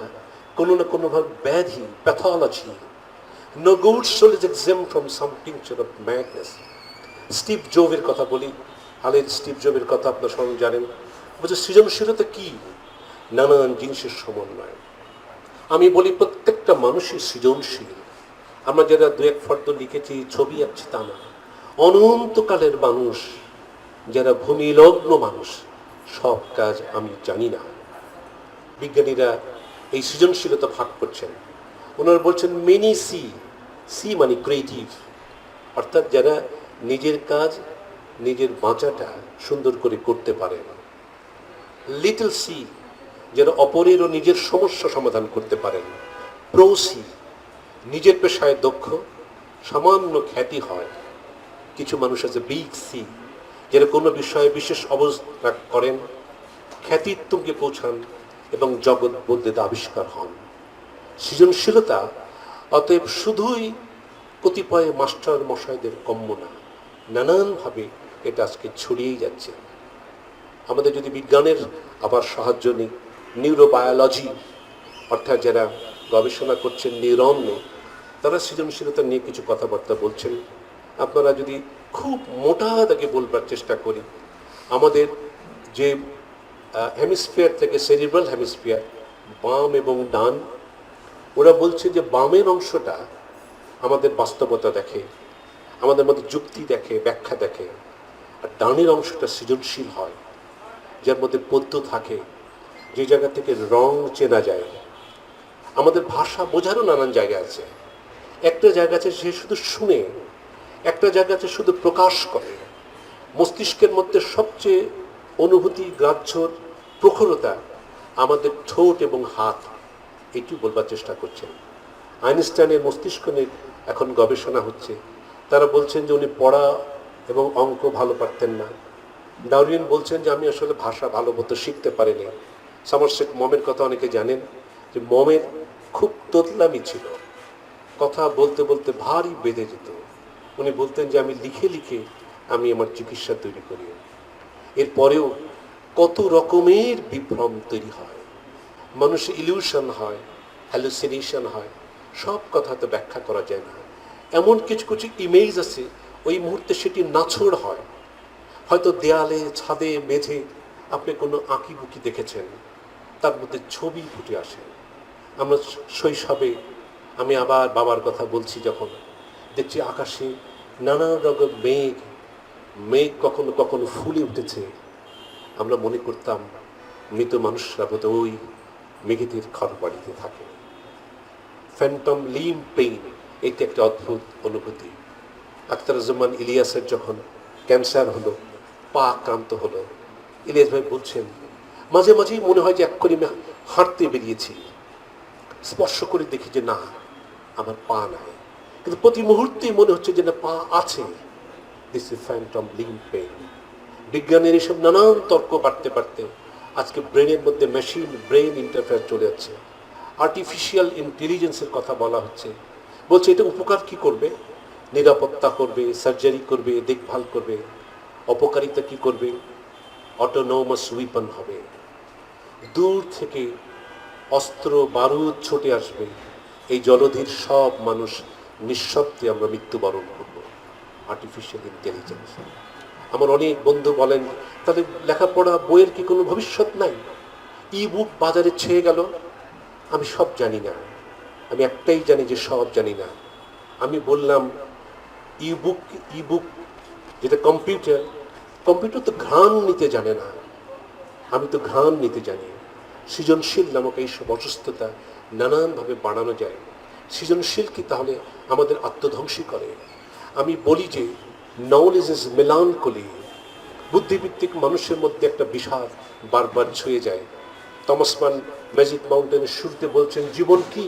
Speaker 1: কোনো না কোনোভাবে ব্যাধি, pathology. No good soul is exempt from some tincture of madness. Steve জবের কথা বলি, হালের স্টিভ জবের কথা আপনার সঙ্গে জানেন। বলছে সৃজনশীলতা কি? নানান জিনিসের সমন্বয়। আমি বলি প্রত্যেকটা মানুষই সৃজনশীল। আমরা যারা 2-1 ফর্দ লিখেছি, ছবি আঁকছি, তা না। অনন্তকালের মানুষ, যারা ভূমিলগ্ন মানুষ, সব কাজ আমি জানি না। বিজ্ঞানীরা এই সৃজনশীলতা ভাগ করছেন। ওনারা বলছেন মেনি সি, সি মানে ক্রিয়েটিভ, অর্থাৎ যারা নিজের কাজ, নিজের বাঁচাটা সুন্দর করে করতে পারেন। লিটল সি, যারা অপরের ও নিজের সমস্যা সমাধান করতে পারেন। প্রো সি, নিজের পেশায় দক্ষ, সামান্য খ্যাতি হয়। কিছু মানুষ আছে বিগ সি, যারা কোনো বিষয়ে বিশেষ অবস্থা করেন, খ্যাতির তুঙ্গে পৌঁছান এবং জগৎ বদলে আবিষ্কার হন। সৃজনশীলতা অতএব শুধুই কতিপয় মাস্টার মশাইদের কম্য না, নানানভাবে এটা আজকে ছড়িয়েই যাচ্ছে। আমাদের যদি বিজ্ঞানের আবার সাহায্য নিই, নিউরোবায়োলজি অর্থাৎ যারা গবেষণা করছেন নিউরন নিয়ে, তারা সৃজনশীলতা নিয়ে কিছু কথাবার্তা বলছেন। আপনারা যদি খুব মোটা দাগে বলবার চেষ্টা করি, আমাদের যে হেমিস্ফিয়ার থেকে সেরিব্রাল হেমিস্ফিয়ার, বাম এবং ডান, ওরা বলছে যে বামের অংশটা আমাদের বাস্তবতা দেখে, আমাদের মধ্যে যুক্তি দেখে, ব্যাখ্যা দেখে, আর ডানের অংশটা সৃজনশীল হয়, যার মধ্যে পদ্য থাকে, যে জায়গা থেকে রং চেনা যায়। আমাদের ভাষা বোঝারও নানান জায়গা আছে। একটা জায়গা আছে সে শুধু শুনে, একটা জায়গা আছে শুধু প্রকাশ করে। মস্তিষ্কের মধ্যে সবচেয়ে অনুভূতি গ্রাহ্যর প্রখরতা আমাদের ঠোঁট এবং হাত, এটি বলবার চেষ্টা করছেন। আইনস্টাইনের মস্তিষ্ক নিয়ে এখন গবেষণা হচ্ছে। তারা বলছেন যে উনি পড়া এবং অঙ্ক ভালো পারতেন না। ডারউইন বলছেন যে আমি আসলে ভাষা ভালো মতো শিখতে পারিনি। সমারসেট মমের কথা অনেকে জানেন, যে মমের খুব তোতলামি ছিল, কথা বলতে বলতে ভারী বেঁধে যেত। উনি বলতেন যে আমি লিখে লিখে আমি আমার চিকিৎসা তৈরি করি। এরপরেও কত রকমের বিভ্রম তৈরি হয়, মানুষের ইলিউশন হয়, হ্যালুসিনেশন হয়, সব কথা তো ব্যাখ্যা করা যায় না। এমন কিছু কিছু ইমেজ আছে, ওই মুহূর্তে সেটি নাছোড় হয়। হয়তো দেয়ালে, ছাদে, মেঝে আপনি কোনো আঁকিবুকি দেখেছেন, তার মধ্যে ছবি ফুটে আসে। আমরা শৈশবে, আমি আবার বাবার কথা বলছি, যখন দেখছি আকাশে নানা রকম মেঘ, মেঘ কখনো কখনো ফুলে উঠেছে, আমরা মনে করতাম মৃত মানুষরা বোধ ওই মেঘেদের ঘর বাড়িতে থাকে। ফ্যান্টম লিম পেইন, এটি একটা অদ্ভুত অনুভূতি। আখতারুজ্জামান ইলিয়াসের যখন ক্যান্সার হলো, পা আক্রান্ত হলো, ইলিয়াস ভাই বলছেন মাঝে মাঝেই মনে হয় যে এক্ষুনি আমি হাঁটতে বেরিয়েছি, স্পর্শ করে দেখি যে না, আমার পা নাই, কিন্তু প্রতি মুহূর্তেই মনে হচ্ছে যে না, পা আছে। This is phantom limb pain. বিজ্ঞানের এসব নানান তর্ক পারতে পারতে আজকে ব্রেনের মধ্যে মেশিন ব্রেন ইন্টারফেয়ার চলে যাচ্ছে। আর্টিফিশিয়াল ইন্টেলিজেন্সের কথা বলা হচ্ছে, বলছে এটা উপকার কি করবে? নিরাপত্তা করবে, সার্জারি করবে, দেখভাল করবে। অপকারিতা কি করবে? অটোনোমাস উইপন হবে। দূর থেকে অস্ত্র বারুদ ছুটে আসবে, এই জলধির সব মানুষ নিঃশব্দে আমরা মৃত্যুবরণ করব। Artificial intelligence. আমার অনেক বন্ধু বলেন তাদের লেখাপড়া বইয়ের কি কোনো ভবিষ্যৎ নাই? ই বুক বাজারে ছেয়ে গেল। আমি সব জানি না, আমি একটাই জানি যে সব জানি না। আমি বললাম ই বুক যেটা কম্পিউটার, কম্পিউটার তো ঘ্রাণ নিতে জানে না, আমি তো ঘ্রাণ নিতে জানি। সৃজনশীল নামক এইসব অসুস্থতা নানানভাবে বাড়ানো যায়। সৃজনশীল কি তাহলে আমাদের আত্মধ্বংসী করে? আমি বলি যে নলেজ ইজ মেলানকলি। বুদ্ধিভিত্তিক মানুষের মধ্যে একটা বিষাদ বারবার ছুঁয়ে যায়। টমাস মান ম্যাজিক মাউন্টেনের শুরুতে বলছেন জীবন কি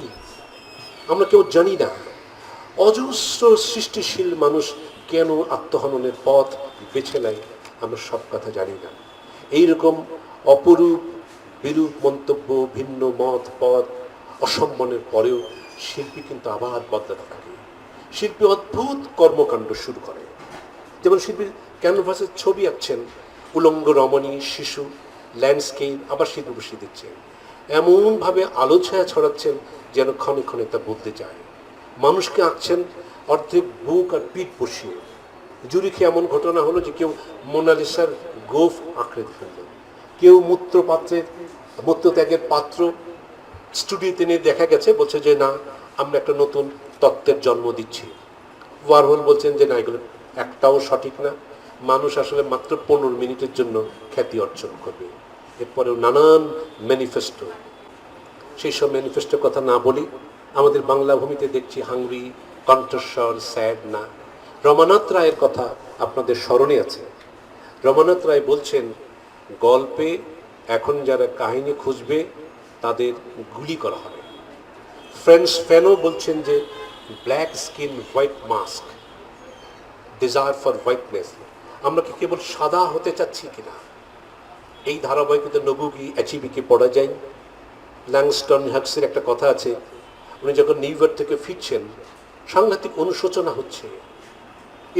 Speaker 1: আমরা কেউ জানি না। অজস্র সৃষ্টিশীল মানুষ কেন আত্মহননের পথ বেছে নেয় আমরা সব কথা জানি না। এইরকম অপরূপ বিরূপ মন্তব্য, ভিন্ন মত পথ, অসম্মানের পরেও শিল্পী কিন্তু আবার বদলাতে থাকে। শিল্পী অদ্ভুত কর্মকাণ্ড শুরু করে। যেমন শিল্পী ক্যানভাসের ছবি আঁকছেন, উলঙ্গ রমণী, শিশু, ল্যান্ডস্কেপ, আবার শিল্পী বসিয়ে দিচ্ছেন। এমনভাবে আলো ছায়া ছড়াচ্ছেন যেন ক্ষণে ক্ষণে তা বদলে যায়। মানুষকে আঁকছেন অর্ধেক বুক আর পিঠ বসিয়ে। জুরিখে এমন ঘটনা হলো যে কেউ মোনালিসার গোফ আঁকড়ে ফেলল, কেউ মূত্রত্যাগের পাত্র স্টুডিওতে নিয়ে দেখা গেছে, বলছে যে না, আমরা একটা নতুন তত্ত্বের জন্ম দিচ্ছি। ওয়ারহোল বলছেন যে না, এগুলো একটাও সঠিক না। মানুষ আসলে মাত্র 15 মিনিটের জন্য খ্যাতি অর্জন করবে, এরপরেও নানান ম্যানিফেস্টো, সেই সব ম্যানিফেস্টোর কথা না বলি। আমাদের বাংলা ভূমিতে দেখছি হাংরি, কণ্ঠস্বর, স্যাড না। রমানাথ রায়ের কথা আপনাদের স্মরণে আছে। রমানাথ রায় বলছেন, গল্পে এখন যারা কাহিনী খুঁজবে তাদের গুলি করা হবে। ফ্রেন্স ফ্যানো বলছেন যে black skin white mask, desire for whiteness, আমরা কি কেবল সাদা হতে চাচ্ছি কিনা? এই ধারাবাহিকতা নবুগি অ্যাচিবিকে পড়া যায়। ল্যাংস্টন হাক্সের একটা কথা আছে, উনি যখন নিউ ইয়র্ক থেকে ফিরছেন সাংঘাতিক অনুশোচনা হচ্ছে।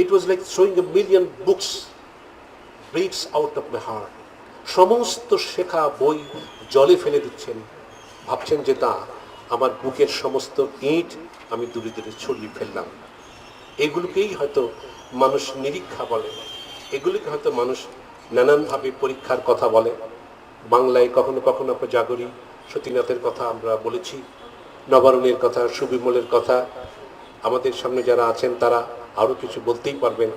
Speaker 1: It was like throwing a million books bricks out of my heart. সমস্ত শেখা বই জলে ফেলে দিচ্ছেন, ভাবছেন যে তা আমার বুকের সমস্ত ইট আমি দূরে দূরে ছড়িয়ে ফেললাম। এগুলোকেই হয়তো মানুষ নিরীক্ষা বলে, এগুলিকে হয়তো মানুষ নানানভাবে পরীক্ষার কথা বলে। বাংলায় কখনো কখনো জাগরী, সতীনাথের কথা আমরা বলেছি, নবারুণের কথা, সুবিমলের কথা। আমাদের সামনে যারা আছেন তারা আরও কিছু বলতেই পারবেন।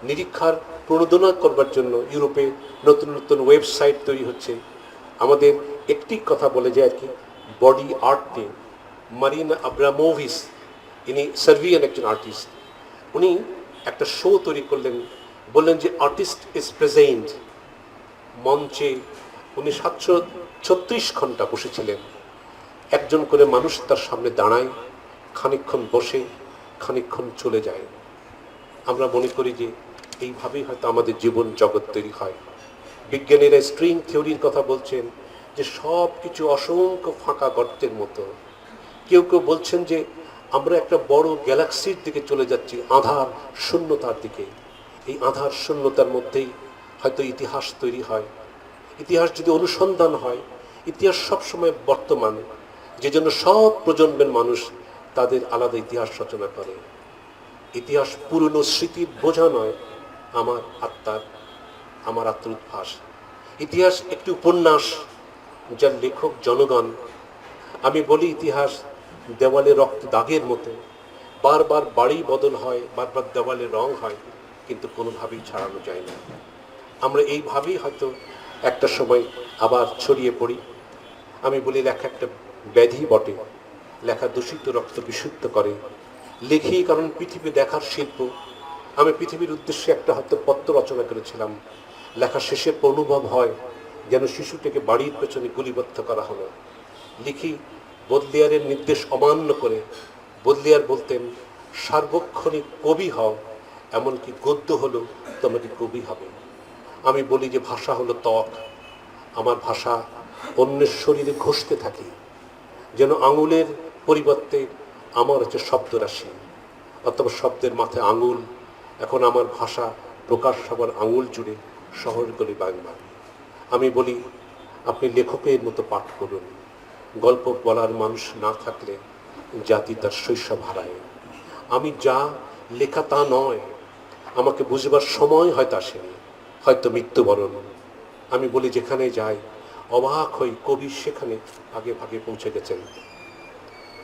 Speaker 1: নিরীক্ষার প্রণোদনা করবার জন্য ইউরোপে নতুন নতুন ওয়েবসাইট তৈরি হচ্ছে। আমাদের একটি কথা বলে যায় আর কি, বডি আর্ট নিয়ে। মারিনা আব্রামোভিচ, ইনি সার্বিয়ান একজন আর্টিস্ট, উনি একটা শো তৈরি করলেন, বললেন যে আর্টিস্ট ইজ প্রেজেন্ট। মঞ্চে উনি 736 ঘন্টা বসেছিলেন। একজন করে মানুষ তার সামনে দাঁড়ায়, খানিকক্ষণ বসে খানিকক্ষণ চলে যায়। আমরা মনে করি যে এইভাবেই হয়তো আমাদের জীবন জগৎ তৈরি হয়। বিজ্ঞানীরা স্ট্রিং থিওরির কথা বলছেন যে সব কিছু অসংখ্য ফাঁকা গর্তের মতো। কেউ কেউ বলছেন যে আমরা একটা বড় গ্যালাক্সির দিকে চলে যাচ্ছি, আঁধার শূন্যতার দিকে। এই আঁধার শূন্যতার মধ্যেই হয়তো ইতিহাস তৈরি হয়। ইতিহাস যদি অনুসন্ধান হয়, ইতিহাস সবসময় বর্তমান, যে জন্য সব প্রজন্মের মানুষ তাদের আলাদা ইতিহাস রচনা করে। ইতিহাস পুরনো স্মৃতির বোঝা নয়, আমার আত্মোদ্ভাস। ইতিহাস একটি উপন্যাস যার লেখক জনগণ। আমি বলি ইতিহাস দেওয়ালে রক্ত দাগের মতো, বারবার বাড়ি বদল হয়, বারবার দেওয়ালে রং হয়, কিন্তু কোনোভাবেই ছাড়ানো যায় না। আমরা এইভাবেই হয়তো একটা সময় আবার ছড়িয়ে পড়ি। আমি বলি লেখা একটা ব্যাধি বটে, লেখা দূষিত রক্ত বিশুদ্ধ করে। লিখি কারণ পৃথিবী দেখার শিল্প। আমি পৃথিবীর উদ্দেশ্যে একটা হয়তো পত্র রচনা করেছিলাম। লেখা শেষের পর অনুভব হয় যেন শিশুটিকে বাড়ির পেছনে গুলিবদ্ধ করা হলো। লিখি বদলিয়ারের নির্দেশ অমান্য করে। বদলিয়ার বলতেন, সার্বক্ষণিক কবি হও, এমনকি গদ্য হলো তোমাকে কবি হবে। আমি বলি যে ভাষা হলো ত্বক। আমার ভাষা অন্যের শরীরে ঘষতে থাকি, যেন আঙুলের পরিবর্তে আমার হচ্ছে শব্দরাশি, অথবা শব্দের মাথায় আঙুল। এখন আমার ভাষা প্রকাশ হবার আঙুল জুড়ে শহরগুলি বাংলা। আমি বলি আপনি লেখকের মতো পাঠ করুন। গল্প বলার মানুষ না থাকলে জাতি তার শৈশব হারায়। আমি যা লেখা তা নয়, আমাকে বুঝবার সময় হয়তো আসেনি, হয়তো মৃত্যুবরণ। আমি বলি যেখানে যাই অবাক হই, কবি সেখানে আগে ভাগে পৌঁছে গেছেন।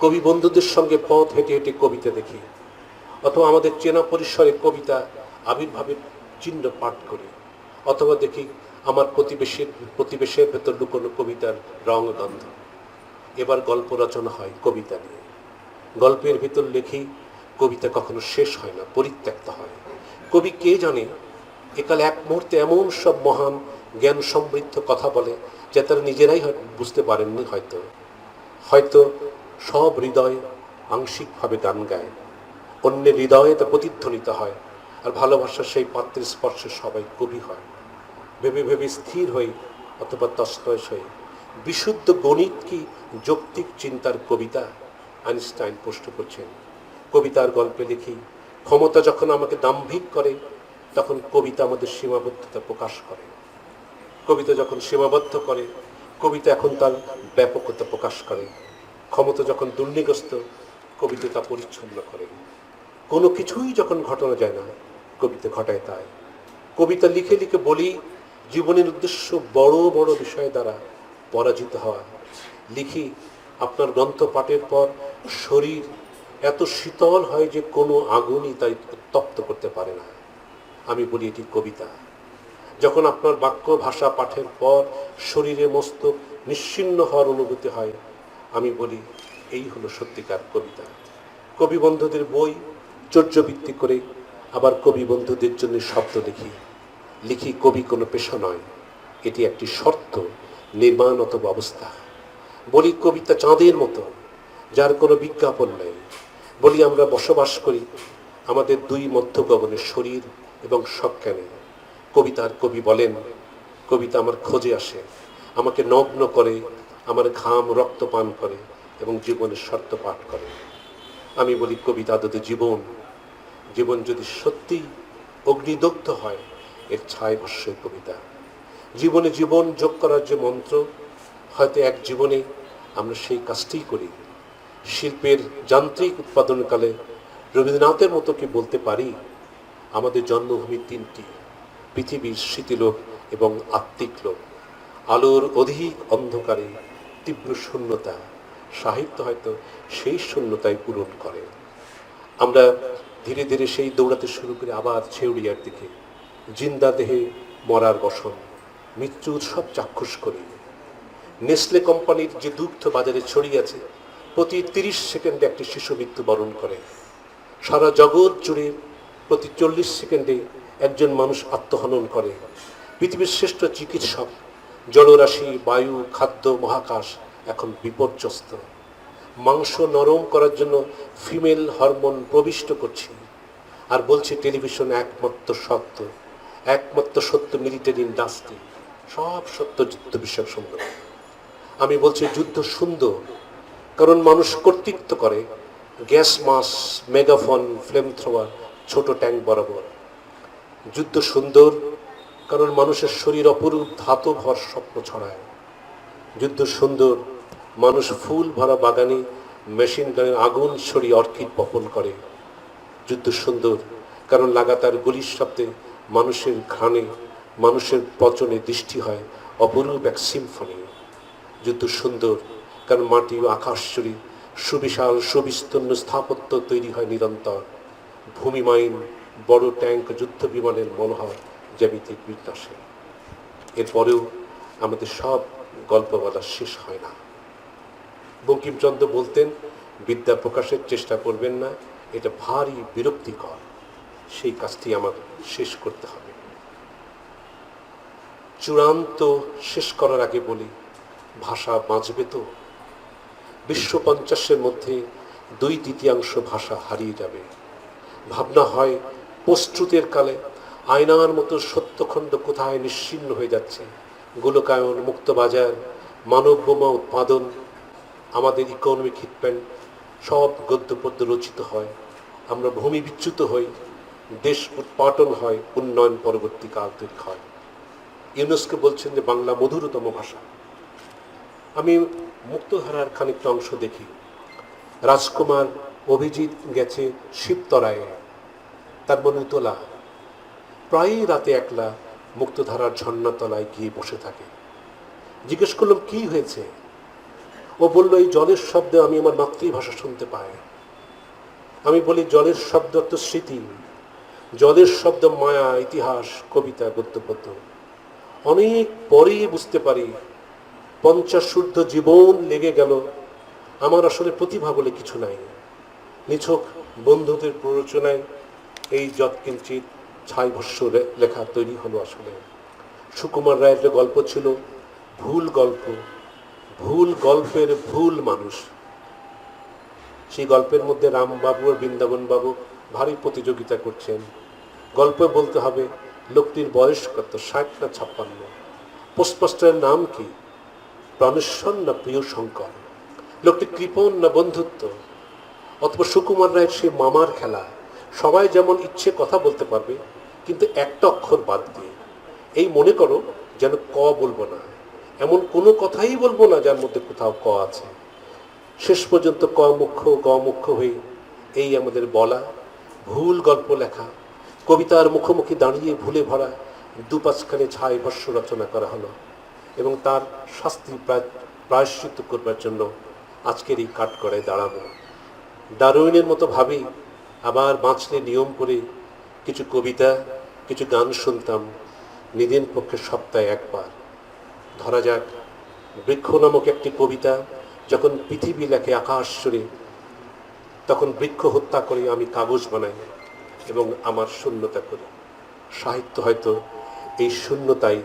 Speaker 1: কবি বন্ধুদের সঙ্গে পথ হেঁটে হেঁটে কবিতা দেখি, অথবা আমাদের চেনা পরিসরে কবিতা আবির্ভাবের চিহ্ন পাঠ করি, অথবা দেখি আমার প্রতিবেশের ভেতর লুকোনো কবিতার রং গন্ধ। এবার গল্প রচনা হয় কবিতা নিয়ে। গল্পের ভিতর লিখি, কবিতা কখনো শেষ হয় না, পরিত্যক্ত হয়। কবি কে জানে একাল এক মুহূর্তে এমন সব মহান জ্ঞান সমৃদ্ধ কথা বলে যা তারা নিজেরাই বুঝতে পারেননি। হয়তো সব হৃদয় আংশিকভাবে গান গায়, অন্যের হৃদয়ে তা প্রতিধ্বনিত হয়। আর ভালোবাসার সেই পাত্রের স্পর্শে সবাই কবি হয়। ভেবে ভেবে স্থির হই, অথবা তস্তয়স হই। বিশুদ্ধ গণিত কি যৌক্তিক চিন্তার কবিতা? আইনস্টাইন প্রশ্ন করছেন। কবিতার গল্পে লিখি, ক্ষমতা যখন আমাকে দাম্ভিক করে তখন কবিতা আমাদের সীমাবদ্ধতা প্রকাশ করে। কবিতা যখন সীমাবদ্ধ করে, কবিতা এখন তার ব্যাপকতা প্রকাশ করে। ক্ষমতা যখন দুর্নীগ্রস্ত, কবিতা তা পরিচ্ছন্ন করে। কোনো কিছুই যখন ঘটানো যায় না, কবিতা ঘটায় তাই। কবিতা লিখে লিখে বলি, জীবনের উদ্দেশ্য বড় বড় বিষয় দ্বারা পরাজিত হওয়া। লিখি, আপনার গ্রন্থ পাঠের পর শরীর এত শীতল হয় যে কোনো আগুনই তাই উত্তপ্ত করতে পারে না। আমি বলি এটি কবিতা। যখন আপনার বাক্য ভাষা পাঠের পর শরীরে মস্তক নিশ্চিহ্ন হওয়ার অনুভূতি হয়, আমি বলি এই হলো সত্যিকার কবিতা। কবি বন্ধুদের বই চর্যাবৃত্তি করে আবার কবি বন্ধুদের জন্য শব্দ লিখি। কবি কোনো পেশা নয়, এটি একটি শর্ত, নির্মাণ অথবা অবস্থা। বলি কবিতা চাঁদের মতো, যার কোনো বিজ্ঞাপন নেই। বলি আমরা বসবাস করি আমাদের দুই মধ্য গগনের শরীর এবং সজ্ঞানে। কবিতার কবি বলেন, কবিতা আমার খোঁজে আসে, আমাকে নগ্ন করে, আমার ঘাম রক্ত পান করে এবং জীবনের শর্ত পাঠ করে। আমি বলি কবিতা আদতে জীবন যদি সত্যি অগ্নিদগ্ধ হয়, এর ছায় ভস্যই কবিতা। জীবনে জীবন যোগ করার যে মন্ত্র, হয়তো এক জীবনে আমরা সেই কাজটিই করি। শিল্পের যান্ত্রিক উৎপাদনকালে রবীন্দ্রনাথের মতো কি বলতে পারি, আমাদের জন্মভূমি তিনটি, পৃথিবীর স্মৃতিলোক এবং আত্মিক লোক। আলোর অধিক অন্ধকারে তীব্র শূন্যতা, সাহিত্য হয়তো সেই শূন্যতায় পূরণ করে। আমরা ধীরে ধীরে সেই দৌড়াতে শুরু করে আবার ছেউড়িয়ার দিকে, জিন্দা দেহে মরার বসন, মৃত্যু উৎসব চাক্ষুষ করি। নেসলে কোম্পানির যে দুগ্ধ বাজারে ছড়িয়েছে, প্রতি 30 সেকেন্ডে একটি শিশু মৃত্যুবরণ করে। সারা জগৎ জুড়ে প্রতি 40 সেকেন্ডে একজন মানুষ আত্মহনন করে। পৃথিবীর শ্রেষ্ঠ চিকিৎসক, জলরাশি, বায়ু, খাদ্য, মহাকাশ এখন বিপর্যস্ত। মাংস নরম করার জন্য ফিমেল হরমোন প্রবিষ্ট করছি, আর বলছি টেলিভিশন একমাত্র সত্য মিলিটারি ইন্ডাস্ট্রি, সব সত্য যুদ্ধ বিষয়ক সুন্দর। আমি বলছি যুদ্ধ সুন্দর, কারণ মানুষ কর্তৃত্ব করে, gas mask, megaphone, flame thrower, ছোট ট্যাঙ্ক বরাবর। যুদ্ধ সুন্দর কারণ মানুষের শরীর অপরূপ ধাতব হওয়ার স্বপ্ন ছড়ায়। যুদ্ধ সুন্দর, মানুষ ফুল ভরা বাগানে মেশিন গানের আগুন ছড়িয়ে অর্কিড বপন করে। যুদ্ধ সুন্দর কারণ লাগাতার গুলির শব্দে মানুষের ঘ্রাণে, মানুষের পচনে দৃষ্টি হয় অপরূপ এক সিম্ফনি। যুদ্ধ সুন্দর কারণ মাটি ও আকাশ জুড়ে সুবিশাল সুবিস্তীর্ণ স্থাপত্য তৈরি হয় নিরন্তর। ভূমিমাইন বড় ট্যাঙ্ক যুদ্ধ বিমানের মনোহর জ্যামিতিক বিন্যাসে। এরপরেও আমাদের সব গল্প বলা শেষ হয় না। বঙ্কিমচন্দ্র বলতেন, বিদ্যা প্রকাশের চেষ্টা করবেন না, এটা ভারী বিরক্তিকর। সেই কাজটি আমার শেষ করতে হবে। চূড়ান্ত শেষ করার আগে বলি, ভাষা বাঁচবে তো? বিশ্ব 50-এর মধ্যে 2/3 ভাষা হারিয়ে যাবে। ভাবনা হয় প্রস্তুতের কালে আয়নার মতো সত্যখণ্ড কোথায় নিশ্চিহ্ন হয়ে যাচ্ছে। গোলকায়ন, মুক্তবাজার, মানব বোমা উৎপাদন, আমাদের ইকোনমিক হিটম্যান, সব গদ্য পদ্য রচিত হয়। আমরা ভূমি বিচ্যুত হই, দেশ উৎপাটন হয়, উন্নয়ন পরবর্তী কাল তৈরি হয়। ইউনেস্কো বলছেন যে বাংলা মধুরতম ভাষা। আমি মুক্তধারার খানিকটা অংশ দেখি। রাজকুমার অভিজিৎ গেছে শিবতরায়ে, তার মনে তোলা, প্রায়ই রাতে একলা মুক্তধারার ঝর্ণাতলায় গিয়ে বসে থাকে। জিজ্ঞেস করলাম কি হয়েছে? ও বলল, এই জলের শব্দে আমি আমার মাতৃভাষা শুনতে পাই। আমি বলি, জলের শব্দ তো স্মৃতি, জলের শব্দ মায়া, ইতিহাস, কবিতা, গদ্যপদ্য। অনেক পরেই বুঝতে পারি 50 জীবন লেগে গেল, আমার আসলে প্রতিভা বলে কিছু নাই। নিছক বন্ধুদের প্ররোচনায় এই যৎকিঞ্চিত ছাইভস্য লেখা তৈরি হলো। আসলে সুকুমার রায়ের যে গল্প ছিল, ভুল গল্প, ভুল গল্পের ভুল মানুষ, সেই গল্পের মধ্যে রামবাবু আর বৃন্দাবন বাবু ভারী প্রতিযোগিতা করছেন। গল্পে বলতে হবে লোকটির বয়স কত, 60 না 56, পোস্টমাস্টারের নাম কি, প্রাণেশ্বর না প্রিয় শঙ্কর, লোকটি কৃপণ না বন্ধুত্ব। অথবা সুকুমার রায়ের সেই মামার খেলা, সবাই যেমন ইচ্ছে কথা বলতে পারবে, কিন্তু একটা অক্ষর বাদ দিয়ে। এই মনে করো যেন ক বলবো না, এমন কোনো কথাই বলবো না যার মধ্যে কোথাও ক আছে। শেষ পর্যন্ত ক মুখ্য গ মুখ্য হয়ে এই আমাদের বলা, ভুল গল্প লেখা, কবিতার মুখোমুখি দাঁড়িয়ে ভুলে ভরা 2-5খানি ছাই ভাষ্য রচনা করা হলো। এবং তার শাস্তি প্রায়শ্চিত্ত করবার জন্য আজকের এই কাঠগড়ায় দাঁড়াবো। ডারউইনের মতো ভাবি, আবার বাঁচলে নিয়ম করে কিছু কবিতা, কিছু গান শুনতাম নিদেন পক্ষে সপ্তাহে একবার। ধরা যাক বৃক্ষ নামক একটি কবিতা, যখন পৃথিবী লেখে আকাশ জুড়ে, তখন বৃক্ষ হত্যা করে আমি কাগজ বানাই এবং আমার শূন্যতা করি। সাহিত্য হয়তো এই শূন্যতাই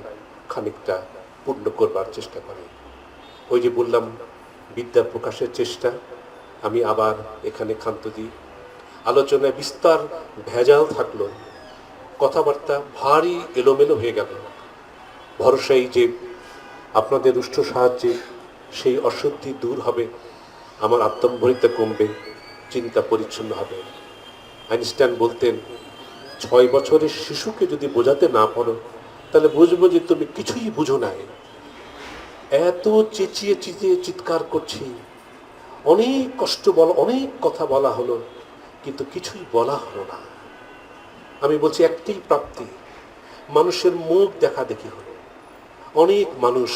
Speaker 1: খানিকটা পূর্ণ করবার চেষ্টা করে। ওই যে বললাম বিদ্যা প্রকাশের চেষ্টা, আমি আবার এখানে ক্ষান্ত দিই। আলোচনায় বিস্তার ভেজাল থাকলো, কথাবার্তা ভারী এলোমেলো হয়ে গেল। ভরসাই যে আপনাদের উষ্ঠ সাহায্যে সেই অশুদ্ধি দূর হবে, আমার আত্মম্বরিতা কমবে, চিন্তা পরিচ্ছন্ন হবে। আইনস্টাইন বলতেন, 6 বছরের শিশুকে যদি বোঝাতে না পারো তাহলে বুঝবো যে তুমি কিছুই বুঝো নাই। এত চেঁচিয়ে চেঁচিয়ে চিৎকার করছি, অনেক কষ্ট বলা, অনেক কথা বলা হলো, কিন্তু কিছুই বলা হলো না। আমি বলছি একটাই প্রাপ্তি, মানুষের মুখ দেখা দেখি হলো। অনেক মানুষ,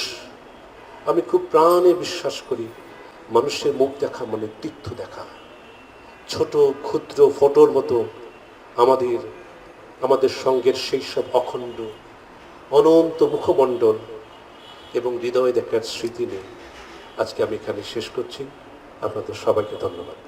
Speaker 1: আমি খুব প্রাণে বিশ্বাস করি মানুষের মুখ দেখা মানে তীর্থ দেখা। ছোট ক্ষুদ্র ফটোর মতো আমাদের সঙ্গের সেই সব অখণ্ড অনন্ত মুখমণ্ডল এবং হৃদয়ে দেখার স্মৃতি নেই। আজকে আমি এখানে শেষ করছি। আপনাদের সবাইকে ধন্যবাদ।